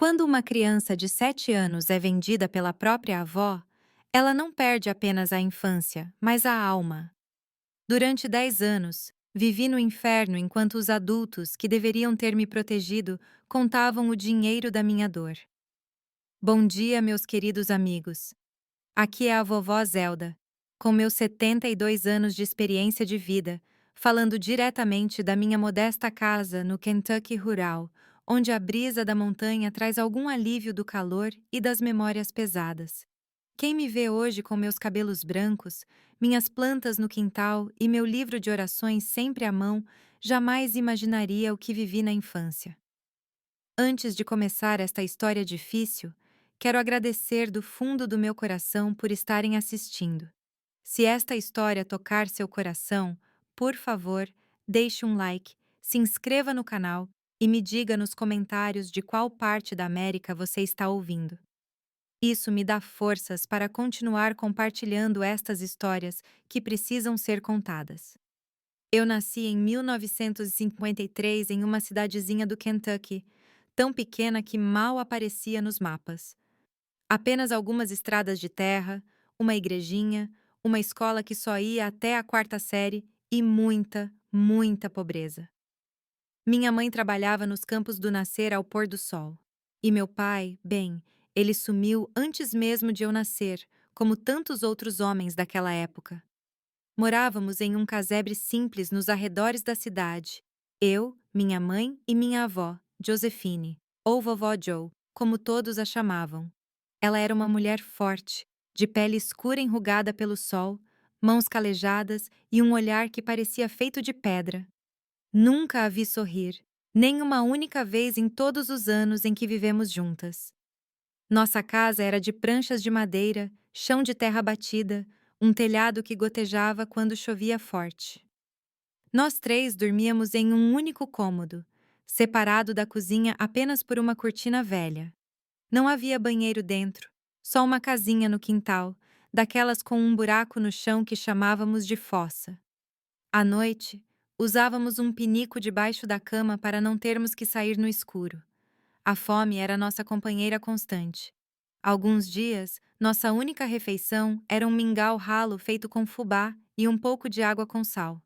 Quando uma criança de 7 anos é vendida pela própria avó, ela não perde apenas a infância, mas a alma. Durante 10 anos, vivi no inferno enquanto os adultos, que deveriam ter me protegido, contavam o dinheiro da minha dor. Bom dia, meus queridos amigos. Aqui é a vovó Zelda, com meus 72 anos de experiência de vida, falando diretamente da minha modesta casa no Kentucky rural, onde a brisa da montanha traz algum alívio do calor e das memórias pesadas. Quem me vê hoje com meus cabelos brancos, minhas plantas no quintal e meu livro de orações sempre à mão, jamais imaginaria o que vivi na infância. Antes de começar esta história difícil, quero agradecer do fundo do meu coração por estarem assistindo. Se esta história tocar seu coração, por favor, deixe um like, se inscreva no canal e me diga nos comentários de qual parte da América você está ouvindo. Isso me dá forças para continuar compartilhando estas histórias que precisam ser contadas. Eu nasci em 1953 em uma cidadezinha do Kentucky, tão pequena que mal aparecia nos mapas. Apenas algumas estradas de terra, uma igrejinha, uma escola que só ia até a quarta série e muita, muita pobreza. Minha mãe trabalhava nos campos do nascer ao pôr do sol. E meu pai, bem, ele sumiu antes mesmo de eu nascer, como tantos outros homens daquela época. Morávamos em um casebre simples nos arredores da cidade. Eu, minha mãe e minha avó, Josephine, ou Vovó Joe, como todos a chamavam. Ela era uma mulher forte, de pele escura enrugada pelo sol, mãos calejadas e um olhar que parecia feito de pedra. Nunca a vi sorrir, nem uma única vez em todos os anos em que vivemos juntas. Nossa casa era de pranchas de madeira, chão de terra batida, um telhado que gotejava quando chovia forte. Nós três dormíamos em um único cômodo, separado da cozinha apenas por uma cortina velha. Não havia banheiro dentro, só uma casinha no quintal, daquelas com um buraco no chão que chamávamos de fossa. À noite, usávamos um pinico debaixo da cama para não termos que sair no escuro. A fome era nossa companheira constante. Alguns dias, nossa única refeição era um mingau ralo feito com fubá e um pouco de água com sal.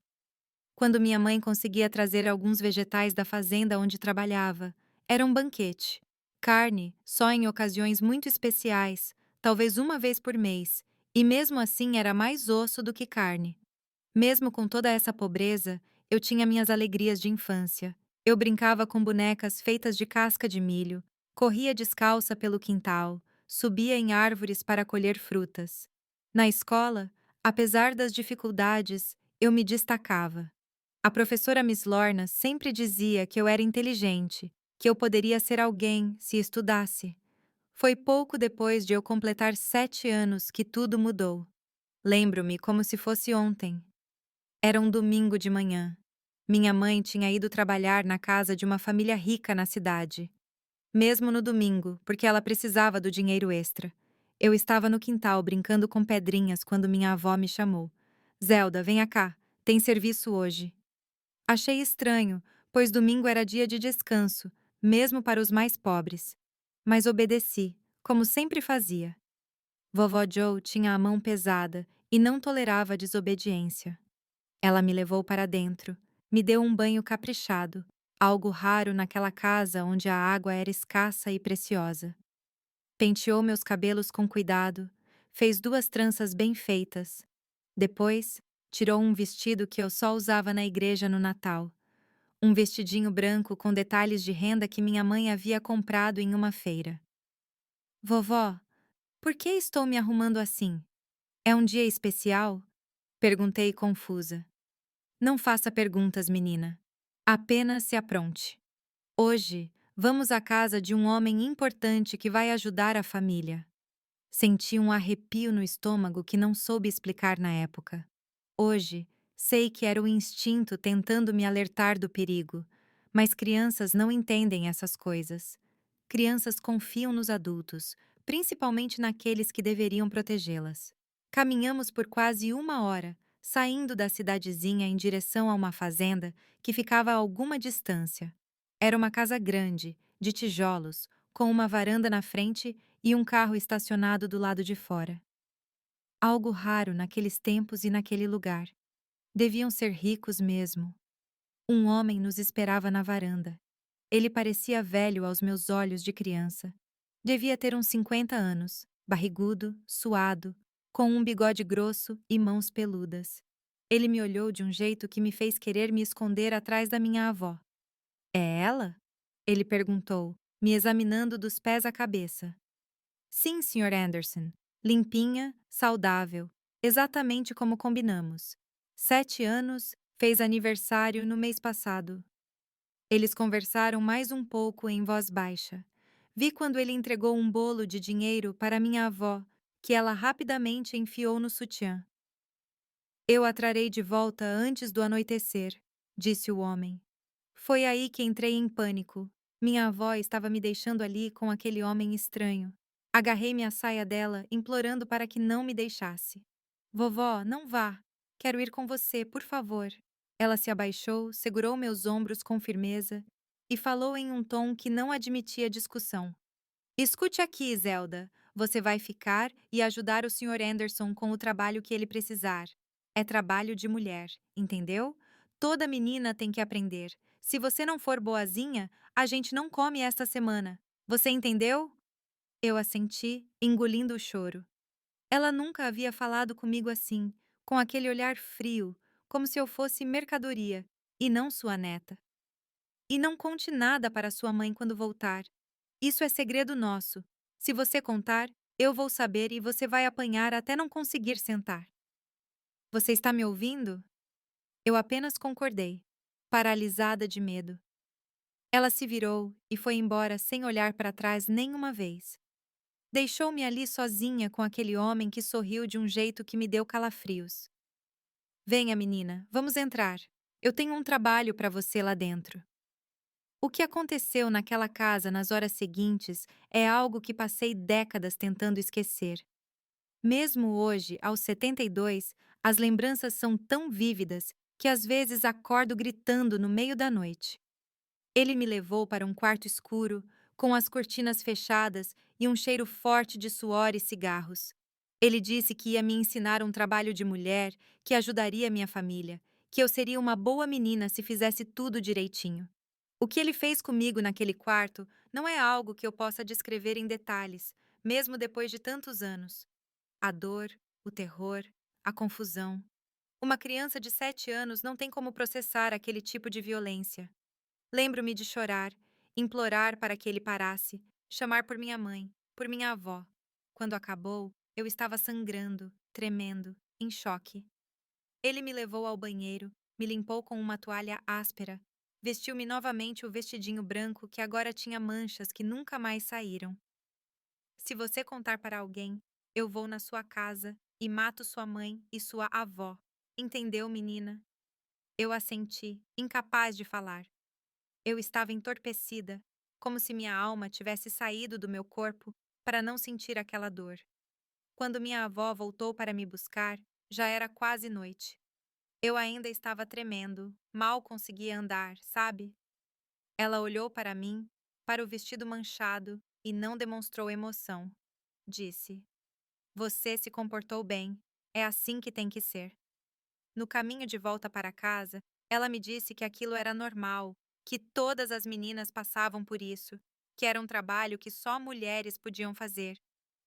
Quando minha mãe conseguia trazer alguns vegetais da fazenda onde trabalhava, era um banquete. Carne, só em ocasiões muito especiais, talvez uma vez por mês, e mesmo assim era mais osso do que carne. Mesmo com toda essa pobreza, eu tinha minhas alegrias de infância. Eu brincava com bonecas feitas de casca de milho, corria descalça pelo quintal, subia em árvores para colher frutas. Na escola, apesar das dificuldades, eu me destacava. A professora Miss Lorna sempre dizia que eu era inteligente, que eu poderia ser alguém se estudasse. Foi pouco depois de eu completar 7 anos que tudo mudou. Lembro-me como se fosse ontem. Era um domingo de manhã. Minha mãe tinha ido trabalhar na casa de uma família rica na cidade. Mesmo no domingo, porque ela precisava do dinheiro extra. Eu estava no quintal brincando com pedrinhas quando minha avó me chamou. Zelda, venha cá, tem serviço hoje. Achei estranho, pois domingo era dia de descanso, mesmo para os mais pobres. Mas obedeci, como sempre fazia. Vovó Joe tinha a mão pesada e não tolerava a desobediência. Ela me levou para dentro, me deu um banho caprichado, algo raro naquela casa onde a água era escassa e preciosa. Penteou meus cabelos com cuidado, fez 2 tranças bem feitas. Depois, tirou um vestido que eu só usava na igreja no Natal. Um vestidinho branco com detalhes de renda que minha mãe havia comprado em uma feira. Vovó, por que estou me arrumando assim? É um dia especial? Perguntei confusa. Não faça perguntas, menina. Apenas se apronte. Hoje, vamos à casa de um homem importante que vai ajudar a família. Senti um arrepio no estômago que não soube explicar na época. Hoje, sei que era o instinto tentando me alertar do perigo, mas crianças não entendem essas coisas. Crianças confiam nos adultos, principalmente naqueles que deveriam protegê-las. Caminhamos por quase 1 hora, saindo da cidadezinha em direção a uma fazenda que ficava a alguma distância. Era uma casa grande, de tijolos, com uma varanda na frente e um carro estacionado do lado de fora. Algo raro naqueles tempos e naquele lugar. Deviam ser ricos mesmo. Um homem nos esperava na varanda. Ele parecia velho aos meus olhos de criança. Devia ter uns 50 anos, barrigudo, suado, com um bigode grosso e mãos peludas. Ele me olhou de um jeito que me fez querer me esconder atrás da minha avó. É ela? Ele perguntou, me examinando dos pés à cabeça. Sim, Sr. Anderson. Limpinha, saudável, exatamente como combinamos. 7 anos, fez aniversário no mês passado. Eles conversaram mais um pouco em voz baixa. Vi quando ele entregou um bolo de dinheiro para minha avó, que ela rapidamente enfiou no sutiã. Eu a trarei de volta antes do anoitecer, disse o homem. Foi aí que entrei em pânico. Minha avó estava me deixando ali com aquele homem estranho. Agarrei-me à saia dela, implorando para que não me deixasse. Vovó, não vá. Quero ir com você, por favor. Ela se abaixou, segurou meus ombros com firmeza e falou em um tom que não admitia discussão. Escute aqui, Zelda. Você vai ficar e ajudar o Sr. Anderson com o trabalho que ele precisar. É trabalho de mulher, entendeu? Toda menina tem que aprender. Se você não for boazinha, a gente não come esta semana. Você entendeu? Eu assenti, engolindo o choro. Ela nunca havia falado comigo assim, com aquele olhar frio, como se eu fosse mercadoria, e não sua neta. E não conte nada para sua mãe quando voltar. Isso é segredo nosso. Se você contar, eu vou saber e você vai apanhar até não conseguir sentar. Você está me ouvindo? Eu apenas concordei, paralisada de medo. Ela se virou e foi embora sem olhar para trás nenhuma vez. Deixou-me ali sozinha com aquele homem que sorriu de um jeito que me deu calafrios. Venha, menina, vamos entrar. Eu tenho um trabalho para você lá dentro. O que aconteceu naquela casa nas horas seguintes é algo que passei décadas tentando esquecer. Mesmo hoje, aos 72, as lembranças são tão vívidas que às vezes acordo gritando no meio da noite. Ele me levou para um quarto escuro, com as cortinas fechadas e um cheiro forte de suor e cigarros. Ele disse que ia me ensinar um trabalho de mulher que ajudaria minha família, que eu seria uma boa menina se fizesse tudo direitinho. O que ele fez comigo naquele quarto não é algo que eu possa descrever em detalhes, mesmo depois de tantos anos. A dor, o terror, a confusão. Uma criança de 7 anos não tem como processar aquele tipo de violência. Lembro-me de chorar, implorar para que ele parasse, chamar por minha mãe, por minha avó. Quando acabou, eu estava sangrando, tremendo, em choque. Ele me levou ao banheiro, me limpou com uma toalha áspera, vestiu-me novamente o vestidinho branco que agora tinha manchas que nunca mais saíram. Se você contar para alguém, eu vou na sua casa e mato sua mãe e sua avó. Entendeu, menina? Eu assenti, incapaz de falar. Eu estava entorpecida, como se minha alma tivesse saído do meu corpo para não sentir aquela dor. Quando minha avó voltou para me buscar, já era quase noite. Eu ainda estava tremendo, mal conseguia andar, sabe? Ela olhou para mim, para o vestido manchado e não demonstrou emoção. Disse: Você se comportou bem. É assim que tem que ser. No caminho de volta para casa, ela me disse que aquilo era normal, que todas as meninas passavam por isso, que era um trabalho que só mulheres podiam fazer,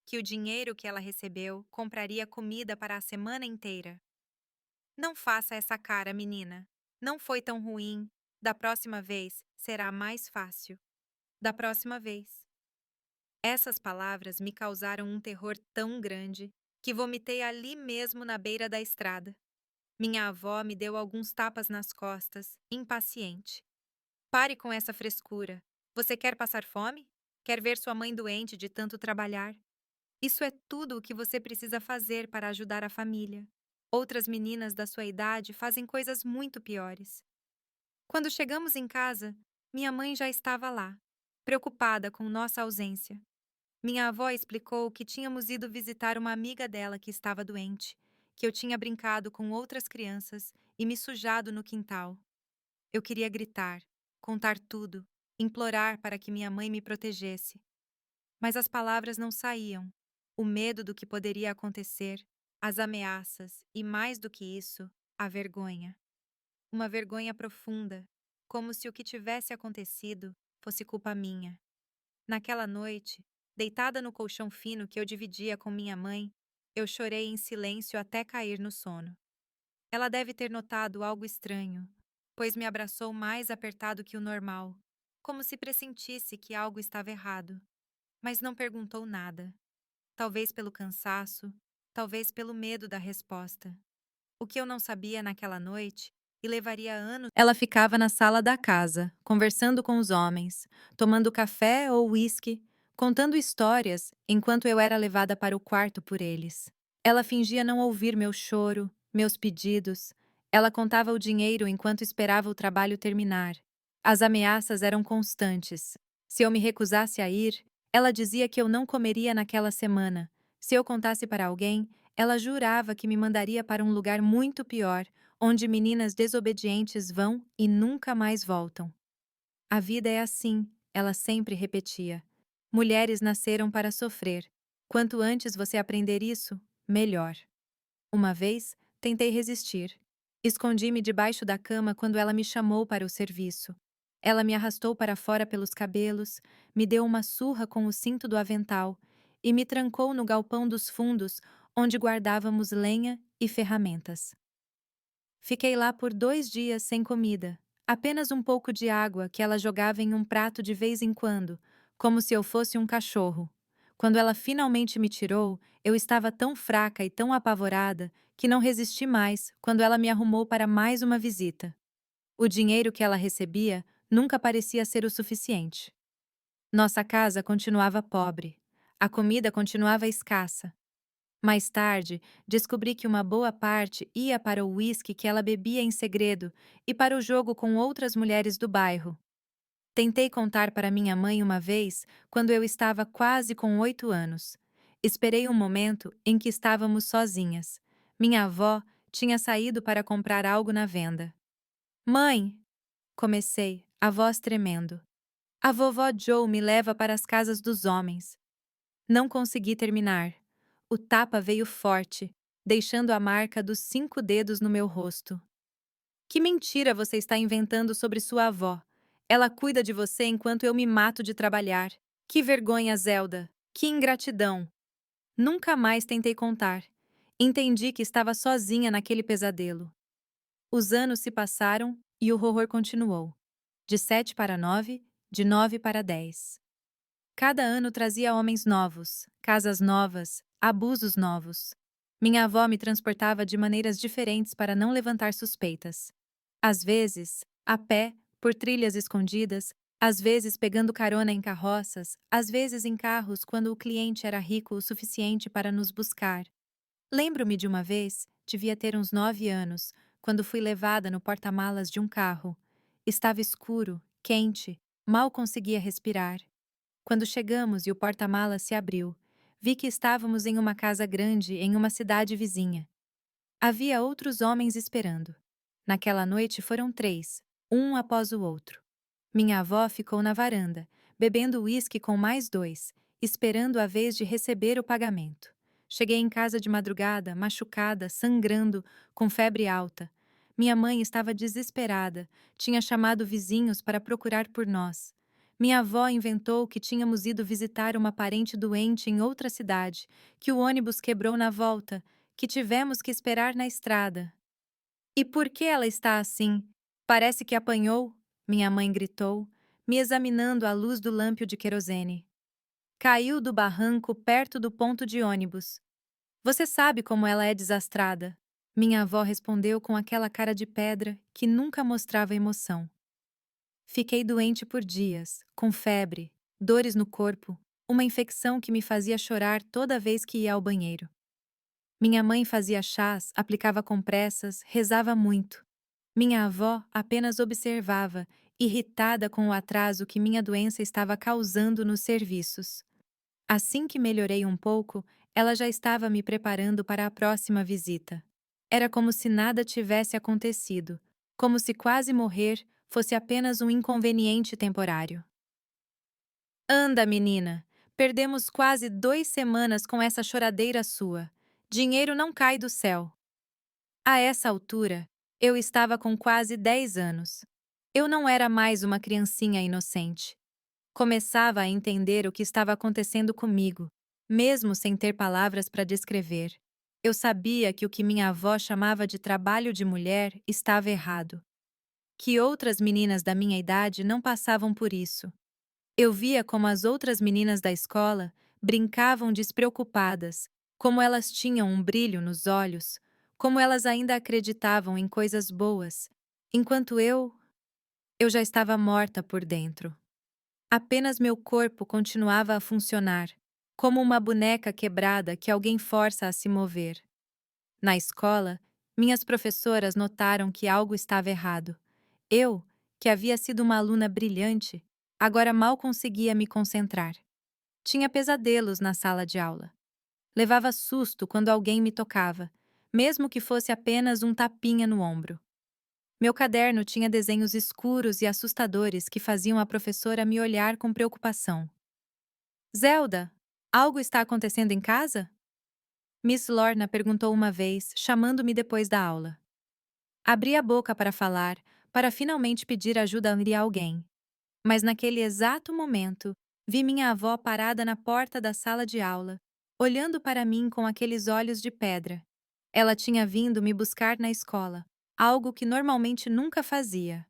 que o dinheiro que ela recebeu compraria comida para a semana inteira. Não faça essa cara, menina. Não foi tão ruim. Da próxima vez será mais fácil. Da próxima vez. Essas palavras me causaram um terror tão grande que vomitei ali mesmo na beira da estrada. Minha avó me deu alguns tapas nas costas, impaciente. Pare com essa frescura. Você quer passar fome? Quer ver sua mãe doente de tanto trabalhar? Isso é tudo o que você precisa fazer para ajudar a família. Outras meninas da sua idade fazem coisas muito piores. Quando chegamos em casa, minha mãe já estava lá, preocupada com nossa ausência. Minha avó explicou que tínhamos ido visitar uma amiga dela que estava doente, que eu tinha brincado com outras crianças e me sujado no quintal. Eu queria gritar, contar tudo, implorar para que minha mãe me protegesse, Mas as palavras não saíam. O medo do que poderia acontecer, as ameaças e, mais do que isso, a vergonha. Uma vergonha profunda, como se o que tivesse acontecido fosse culpa minha. Naquela noite, deitada no colchão fino que eu dividia com minha mãe, eu chorei em silêncio até cair no sono. Ela deve ter notado algo estranho, pois me abraçou mais apertado que o normal, como se pressentisse que algo estava errado, mas não perguntou nada. Talvez pelo cansaço, talvez pelo medo da resposta. O que eu não sabia naquela noite, e levaria anos. Ela ficava na sala da casa, conversando com os homens, tomando café ou uísque, contando histórias enquanto eu era levada para o quarto por eles. Ela fingia não ouvir meu choro, meus pedidos. Ela contava o dinheiro enquanto esperava o trabalho terminar. As ameaças eram constantes. Se eu me recusasse a ir, ela dizia que eu não comeria naquela semana. Se eu contasse para alguém, ela jurava que me mandaria para um lugar muito pior, onde meninas desobedientes vão e nunca mais voltam. A vida é assim, ela sempre repetia. Mulheres nasceram para sofrer. Quanto antes você aprender isso, melhor. Uma vez, tentei resistir. Escondi-me debaixo da cama quando ela me chamou para o serviço. Ela me arrastou para fora pelos cabelos, me deu uma surra com o cinto do avental e me trancou no galpão dos fundos, onde guardávamos lenha e ferramentas. Fiquei lá por 2 dias sem comida, apenas um pouco de água que ela jogava em um prato de vez em quando, como se eu fosse um cachorro. Quando ela finalmente me tirou, eu estava tão fraca e tão apavorada que não resisti mais quando ela me arrumou para mais uma visita. O dinheiro que ela recebia nunca parecia ser o suficiente. Nossa casa continuava pobre. A comida continuava escassa. Mais tarde, descobri que uma boa parte ia para o uísque que ela bebia em segredo e para o jogo com outras mulheres do bairro. Tentei contar para minha mãe uma vez, quando eu estava quase com 8 anos. Esperei um momento em que estávamos sozinhas. Minha avó tinha saído para comprar algo na venda. Mãe! Comecei, a voz tremendo. A vovó Joe me leva para as casas dos homens. Não consegui terminar. O tapa veio forte, deixando a marca dos 5 dedos no meu rosto. Que mentira você está inventando sobre sua avó? Ela cuida de você enquanto eu me mato de trabalhar. Que vergonha, Zelda! Que ingratidão! Nunca mais tentei contar. Entendi que estava sozinha naquele pesadelo. Os anos se passaram e o horror continuou. De 7 para 9, de 9 para 10. Cada ano trazia homens novos, casas novas, abusos novos. Minha avó me transportava de maneiras diferentes para não levantar suspeitas. Às vezes, a pé, por trilhas escondidas, às vezes pegando carona em carroças, às vezes em carros quando o cliente era rico o suficiente para nos buscar. Lembro-me de uma vez, devia ter uns 9 anos, quando fui levada no porta-malas de um carro. Estava escuro, quente, mal conseguia respirar. Quando chegamos e o porta-malas se abriu, vi que estávamos em uma casa grande em uma cidade vizinha. Havia outros homens esperando. Naquela noite foram 3, um após o outro. Minha avó ficou na varanda, bebendo uísque com mais 2, esperando a vez de receber o pagamento. Cheguei em casa de madrugada, machucada, sangrando, com febre alta. Minha mãe estava desesperada, tinha chamado vizinhos para procurar por nós. Minha avó inventou que tínhamos ido visitar uma parente doente em outra cidade, que o ônibus quebrou na volta, que tivemos que esperar na estrada. E por que ela está assim? Parece que apanhou, minha mãe gritou, me examinando à luz do lâmpada de querosene. Caiu do barranco perto do ponto de ônibus. Você sabe como ela é desastrada. Minha avó respondeu com aquela cara de pedra que nunca mostrava emoção. Fiquei doente por dias, com febre, dores no corpo, uma infecção que me fazia chorar toda vez que ia ao banheiro. Minha mãe fazia chás, aplicava compressas, rezava muito. Minha avó apenas observava, irritada com o atraso que minha doença estava causando nos serviços. Assim que melhorei um pouco, ela já estava me preparando para a próxima visita. Era como se nada tivesse acontecido, como se quase morrer fosse apenas um inconveniente temporário. Anda, menina! Perdemos quase 2 semanas com essa choradeira sua. Dinheiro não cai do céu. A essa altura, eu estava com quase 10 anos. Eu não era mais uma criancinha inocente. Começava a entender o que estava acontecendo comigo, mesmo sem ter palavras para descrever. Eu sabia que o que minha avó chamava de trabalho de mulher estava errado. Que outras meninas da minha idade não passavam por isso. Eu via como as outras meninas da escola brincavam despreocupadas, como elas tinham um brilho nos olhos, como elas ainda acreditavam em coisas boas, enquanto eu já estava morta por dentro. Apenas meu corpo continuava a funcionar, como uma boneca quebrada que alguém força a se mover. Na escola, minhas professoras notaram que algo estava errado. Eu, que havia sido uma aluna brilhante, agora mal conseguia me concentrar. Tinha pesadelos na sala de aula. Levava susto quando alguém me tocava, mesmo que fosse apenas um tapinha no ombro. Meu caderno tinha desenhos escuros e assustadores que faziam a professora me olhar com preocupação. Zelda, algo está acontecendo em casa? Miss Lorna perguntou uma vez, chamando-me depois da aula. Abri a boca para falar, para finalmente pedir ajuda de alguém. Mas naquele exato momento, vi minha avó parada na porta da sala de aula, olhando para mim com aqueles olhos de pedra. Ela tinha vindo me buscar na escola, algo que normalmente nunca fazia.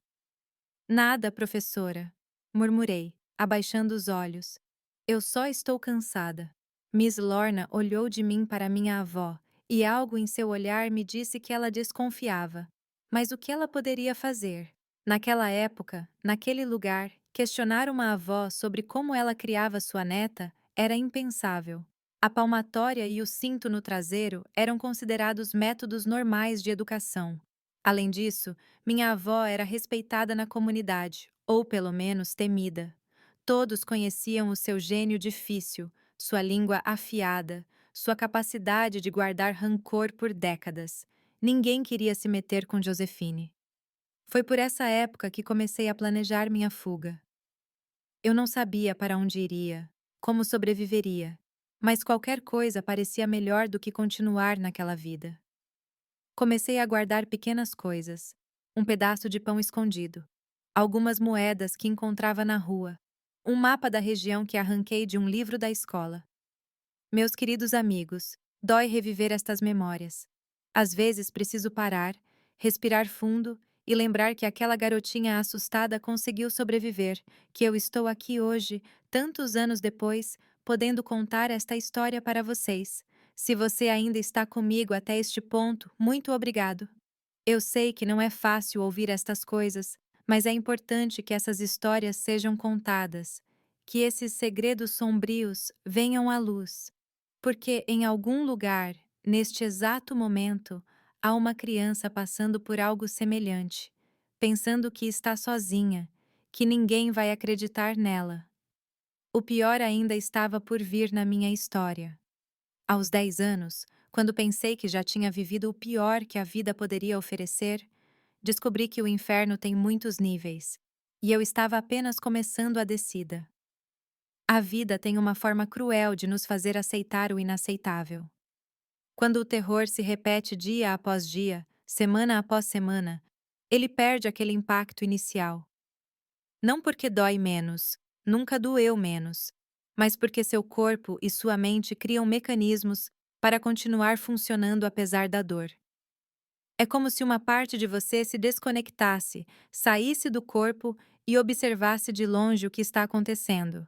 Nada, professora, murmurei, abaixando os olhos. Eu só estou cansada. Miss Lorna olhou de mim para minha avó, e algo em seu olhar me disse que ela desconfiava. Mas o que ela poderia fazer? Naquela época, naquele lugar, questionar uma avó sobre como ela criava sua neta era impensável. A palmatória e o cinto no traseiro eram considerados métodos normais de educação. Além disso, minha avó era respeitada na comunidade, ou pelo menos temida. Todos conheciam o seu gênio difícil, sua língua afiada, sua capacidade de guardar rancor por décadas. Ninguém queria se meter com Josefine. Foi por essa época que comecei a planejar minha fuga. Eu não sabia para onde iria, como sobreviveria, mas qualquer coisa parecia melhor do que continuar naquela vida. Comecei a guardar pequenas coisas, um pedaço de pão escondido, algumas moedas que encontrava na rua, um mapa da região que arranquei de um livro da escola. Meus queridos amigos, dói reviver estas memórias. Às vezes preciso parar, respirar fundo e lembrar que aquela garotinha assustada conseguiu sobreviver, que eu estou aqui hoje, tantos anos depois, podendo contar esta história para vocês. Se você ainda está comigo até este ponto, muito obrigado. Eu sei que não é fácil ouvir estas coisas, mas é importante que essas histórias sejam contadas, que esses segredos sombrios venham à luz. Porque em algum lugar, neste exato momento, há uma criança passando por algo semelhante, pensando que está sozinha, que ninguém vai acreditar nela. O pior ainda estava por vir na minha história. Aos 10 anos, quando pensei que já tinha vivido o pior que a vida poderia oferecer, descobri que o inferno tem muitos níveis, e eu estava apenas começando a descida. A vida tem uma forma cruel de nos fazer aceitar o inaceitável. Quando o terror se repete dia após dia, semana após semana, ele perde aquele impacto inicial. Não porque dói menos, nunca doeu menos, mas porque seu corpo e sua mente criam mecanismos para continuar funcionando apesar da dor. É como se uma parte de você se desconectasse, saísse do corpo e observasse de longe o que está acontecendo.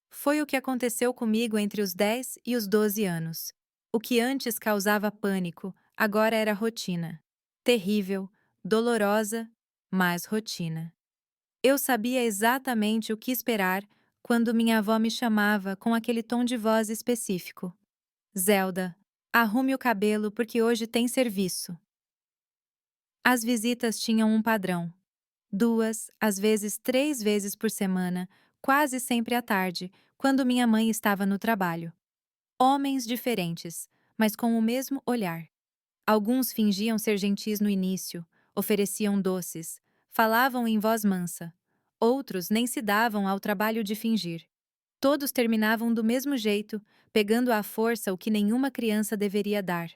Foi o que aconteceu comigo entre os 10 e os 12 anos. O que antes causava pânico, agora era rotina. Terrível, dolorosa, mas rotina. Eu sabia exatamente o que esperar quando minha avó me chamava com aquele tom de voz específico. Zelda, arrume o cabelo porque hoje tem serviço. As visitas tinham um padrão. 2, às vezes 3 vezes por semana, quase sempre à tarde, quando minha mãe estava no trabalho. Homens diferentes, mas com o mesmo olhar. Alguns fingiam ser gentis no início, ofereciam doces, falavam em voz mansa. Outros nem se davam ao trabalho de fingir. Todos terminavam do mesmo jeito, pegando à força o que nenhuma criança deveria dar.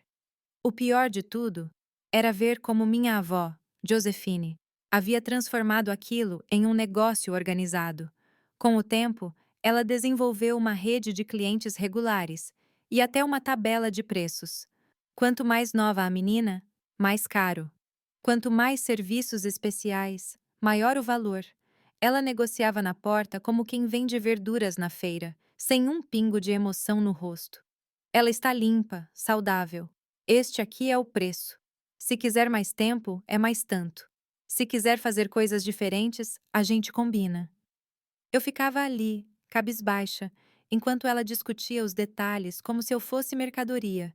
O pior de tudo era ver como minha avó, Josephine, havia transformado aquilo em um negócio organizado. Com o tempo, ela desenvolveu uma rede de clientes regulares e até uma tabela de preços. Quanto mais nova a menina, mais caro. Quanto mais serviços especiais, maior o valor. Ela negociava na porta como quem vende verduras na feira, sem um pingo de emoção no rosto. Ela está limpa, saudável. Este aqui é o preço. Se quiser mais tempo, é mais tanto. Se quiser fazer coisas diferentes, a gente combina. Eu ficava ali, cabisbaixa, enquanto ela discutia os detalhes como se eu fosse mercadoria,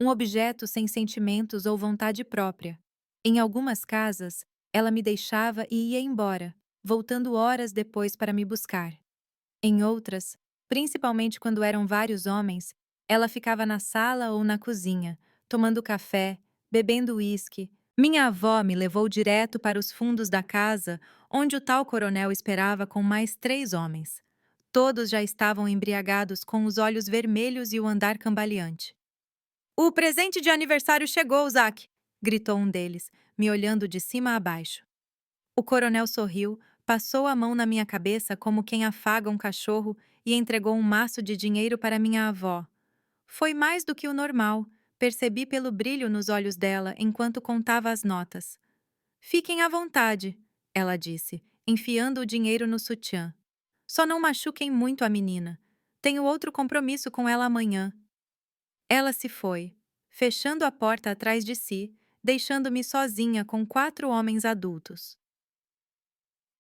um objeto sem sentimentos ou vontade própria. Em algumas casas, ela me deixava e ia embora, voltando horas depois para me buscar. Em outras, principalmente quando eram vários homens, ela ficava na sala ou na cozinha, tomando café, bebendo uísque. Minha avó me levou direto para os fundos da casa, onde o tal coronel esperava com mais 3 homens. Todos já estavam embriagados, com os olhos vermelhos e o andar cambaleante. O presente de aniversário chegou, Zack! Gritou um deles, me olhando de cima a baixo. O coronel sorriu, passou a mão na minha cabeça como quem afaga um cachorro e entregou um maço de dinheiro para minha avó. Foi mais do que o normal, percebi pelo brilho nos olhos dela enquanto contava as notas. Fiquem à vontade, ela disse, enfiando o dinheiro no sutiã. Só não machuquem muito a menina. Tenho outro compromisso com ela amanhã. Ela se foi, fechando a porta atrás de si, deixando-me sozinha com 4 homens adultos.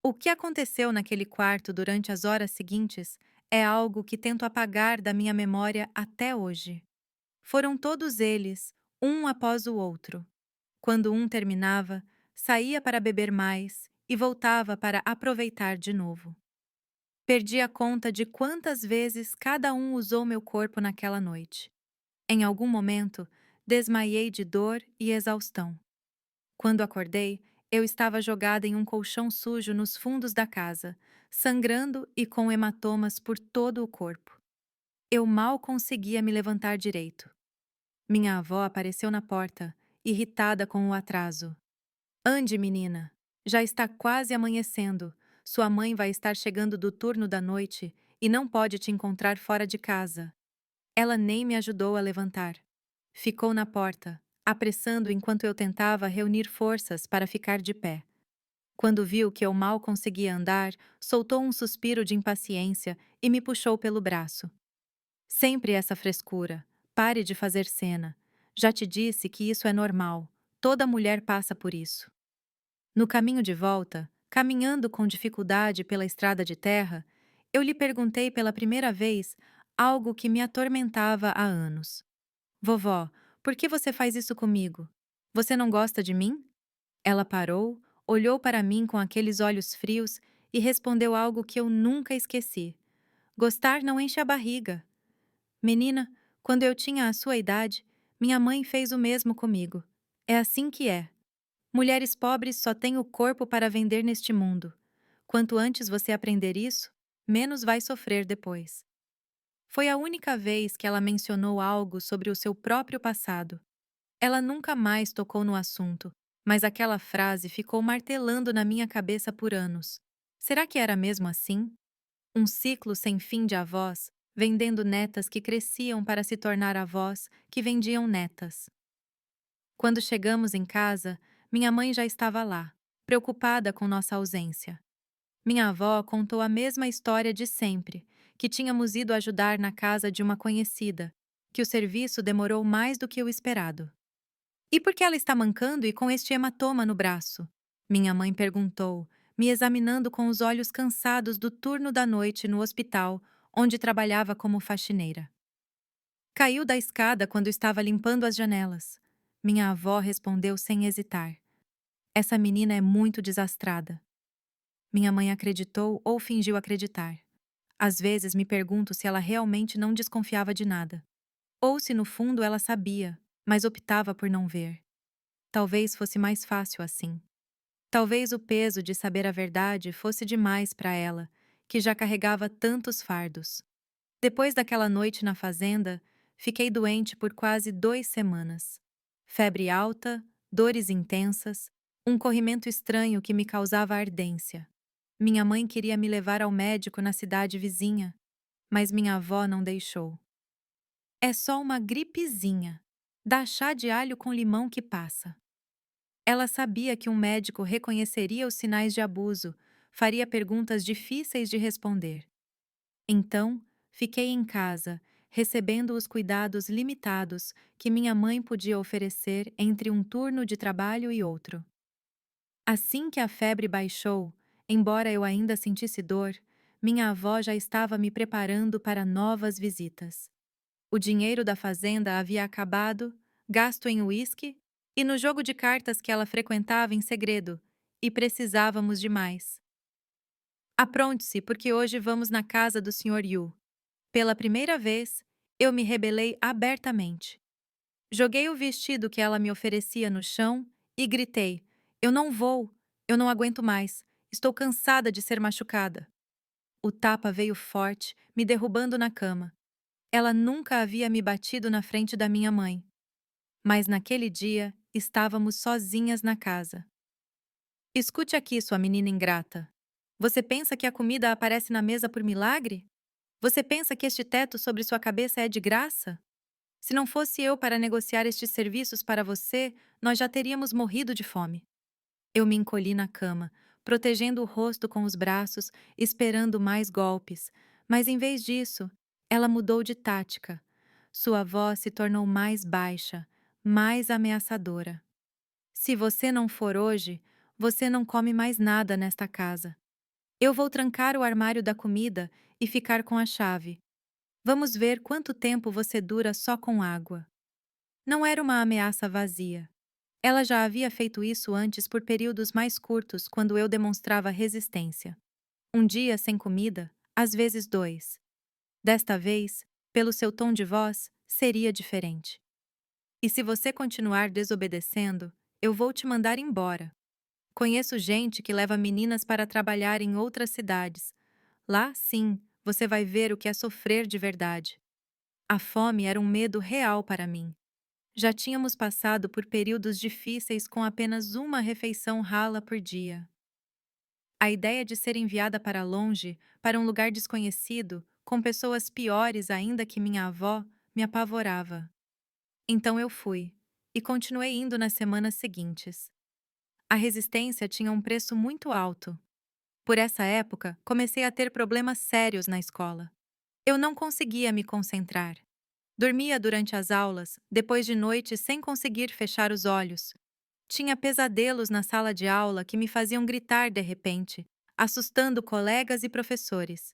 O que aconteceu naquele quarto durante as horas seguintes é algo que tento apagar da minha memória até hoje. Foram todos eles, um após o outro. Quando um terminava, saía para beber mais e voltava para aproveitar de novo. Perdi a conta de quantas vezes cada um usou meu corpo naquela noite. Em algum momento, desmaiei de dor e exaustão. Quando acordei, eu estava jogada em um colchão sujo nos fundos da casa, sangrando e com hematomas por todo o corpo. Eu mal conseguia me levantar direito. Minha avó apareceu na porta, irritada com o atraso. Ande, menina. Já está quase amanhecendo. Sua mãe vai estar chegando do turno da noite e não pode te encontrar fora de casa. Ela nem me ajudou a levantar. Ficou na porta, apressando enquanto eu tentava reunir forças para ficar de pé. Quando viu que eu mal conseguia andar, soltou um suspiro de impaciência e me puxou pelo braço. Sempre essa frescura. Pare de fazer cena. Já te disse que isso é normal. Toda mulher passa por isso. No caminho de volta, caminhando com dificuldade pela estrada de terra, eu lhe perguntei pela primeira vez algo que me atormentava há anos. Vovó, por que você faz isso comigo? Você não gosta de mim? Ela parou, olhou para mim com aqueles olhos frios e respondeu algo que eu nunca esqueci. Gostar não enche a barriga. Menina, quando eu tinha a sua idade, minha mãe fez o mesmo comigo. É assim que é. Mulheres pobres só têm o corpo para vender neste mundo. Quanto antes você aprender isso, menos vai sofrer depois. Foi a única vez que ela mencionou algo sobre o seu próprio passado. Ela nunca mais tocou no assunto, mas aquela frase ficou martelando na minha cabeça por anos. Será que era mesmo assim? Um ciclo sem fim de avós, vendendo netas que cresciam para se tornar avós, que vendiam netas. Quando chegamos em casa, minha mãe já estava lá, preocupada com nossa ausência. Minha avó contou a mesma história de sempre, que tínhamos ido ajudar na casa de uma conhecida, que o serviço demorou mais do que o esperado. E por que ela está mancando e com este hematoma no braço? Minha mãe perguntou, me examinando com os olhos cansados do turno da noite no hospital, onde trabalhava como faxineira. Caiu da escada quando estava limpando as janelas. Minha avó respondeu sem hesitar. Essa menina é muito desastrada. Minha mãe acreditou ou fingiu acreditar. Às vezes me pergunto se ela realmente não desconfiava de nada. Ou se no fundo ela sabia, mas optava por não ver. Talvez fosse mais fácil assim. Talvez o peso de saber a verdade fosse demais para ela, que já carregava tantos fardos. Depois daquela noite na fazenda, fiquei doente por quase 2 semanas. Febre alta, dores intensas, um corrimento estranho que me causava ardência. Minha mãe queria me levar ao médico na cidade vizinha, mas minha avó não deixou. É só uma gripezinha. Dá chá de alho com limão que passa. Ela sabia que um médico reconheceria os sinais de abuso, faria perguntas difíceis de responder. Então, fiquei em casa, recebendo os cuidados limitados que minha mãe podia oferecer entre um turno de trabalho e outro. Assim que a febre baixou, embora eu ainda sentisse dor, minha avó já estava me preparando para novas visitas. O dinheiro da fazenda havia acabado, gasto em uísque e no jogo de cartas que ela frequentava em segredo, e precisávamos de mais. Apronte-se, porque hoje vamos na casa do Sr. Yu. Pela primeira vez, eu me rebelei abertamente. Joguei o vestido que ela me oferecia no chão e gritei: Eu não vou! Eu não aguento mais! Estou cansada de ser machucada! O tapa veio forte, me derrubando na cama. Ela nunca havia me batido na frente da minha mãe. Mas naquele dia, estávamos sozinhas na casa. Escute aqui, sua menina ingrata. Você pensa que a comida aparece na mesa por milagre? Você pensa que este teto sobre sua cabeça é de graça? Se não fosse eu para negociar estes serviços para você, nós já teríamos morrido de fome. Eu me encolhi na cama, protegendo o rosto com os braços, esperando mais golpes, mas em vez disso, ela mudou de tática. Sua voz se tornou mais baixa, mais ameaçadora. Se você não for hoje, você não come mais nada nesta casa. Eu vou trancar o armário da comida e ficar com a chave. Vamos ver quanto tempo você dura só com água. Não era uma ameaça vazia. Ela já havia feito isso antes por períodos mais curtos quando eu demonstrava resistência. Um dia sem comida, às vezes 2. Desta vez, pelo seu tom de voz, seria diferente. E se você continuar desobedecendo, eu vou te mandar embora. Conheço gente que leva meninas para trabalhar em outras cidades. Lá, sim, você vai ver o que é sofrer de verdade. A fome era um medo real para mim. Já tínhamos passado por períodos difíceis com apenas uma refeição rala por dia. A ideia de ser enviada para longe, para um lugar desconhecido, com pessoas piores ainda que minha avó, me apavorava. Então eu fui, e continuei indo nas semanas seguintes. A resistência tinha um preço muito alto. Por essa época, comecei a ter problemas sérios na escola. Eu não conseguia me concentrar. Dormia durante as aulas, depois de noite sem conseguir fechar os olhos. Tinha pesadelos na sala de aula que me faziam gritar de repente, assustando colegas e professores.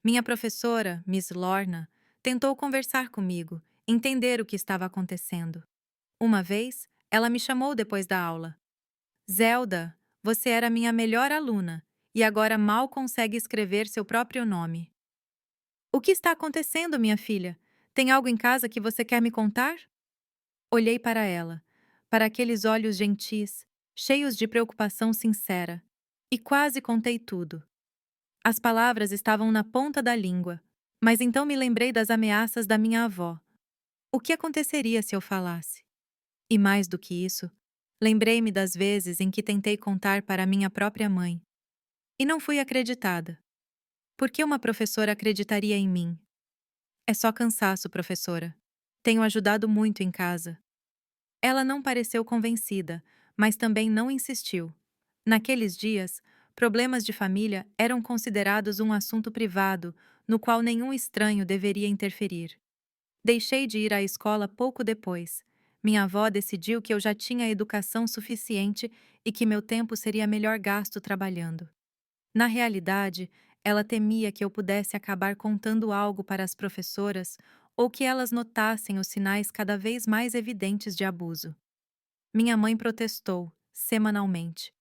Minha professora, Miss Lorna, tentou conversar comigo, entender o que estava acontecendo. Uma vez, ela me chamou depois da aula. Zelda, você era minha melhor aluna e agora mal consegue escrever seu próprio nome. O que está acontecendo, minha filha? Tem algo em casa que você quer me contar? Olhei para ela, para aqueles olhos gentis, cheios de preocupação sincera, e quase contei tudo. As palavras estavam na ponta da língua, mas então me lembrei das ameaças da minha avó. O que aconteceria se eu falasse? E mais do que isso, lembrei-me das vezes em que tentei contar para minha própria mãe. E não fui acreditada. Por que uma professora acreditaria em mim? É só cansaço, professora. Tenho ajudado muito em casa. Ela não pareceu convencida, mas também não insistiu. Naqueles dias, problemas de família eram considerados um assunto privado, no qual nenhum estranho deveria interferir. Deixei de ir à escola pouco depois. Minha avó decidiu que eu já tinha educação suficiente e que meu tempo seria melhor gasto trabalhando. Na realidade, ela temia que eu pudesse acabar contando algo para as professoras ou que elas notassem os sinais cada vez mais evidentes de abuso. Minha mãe protestou, semanalmente.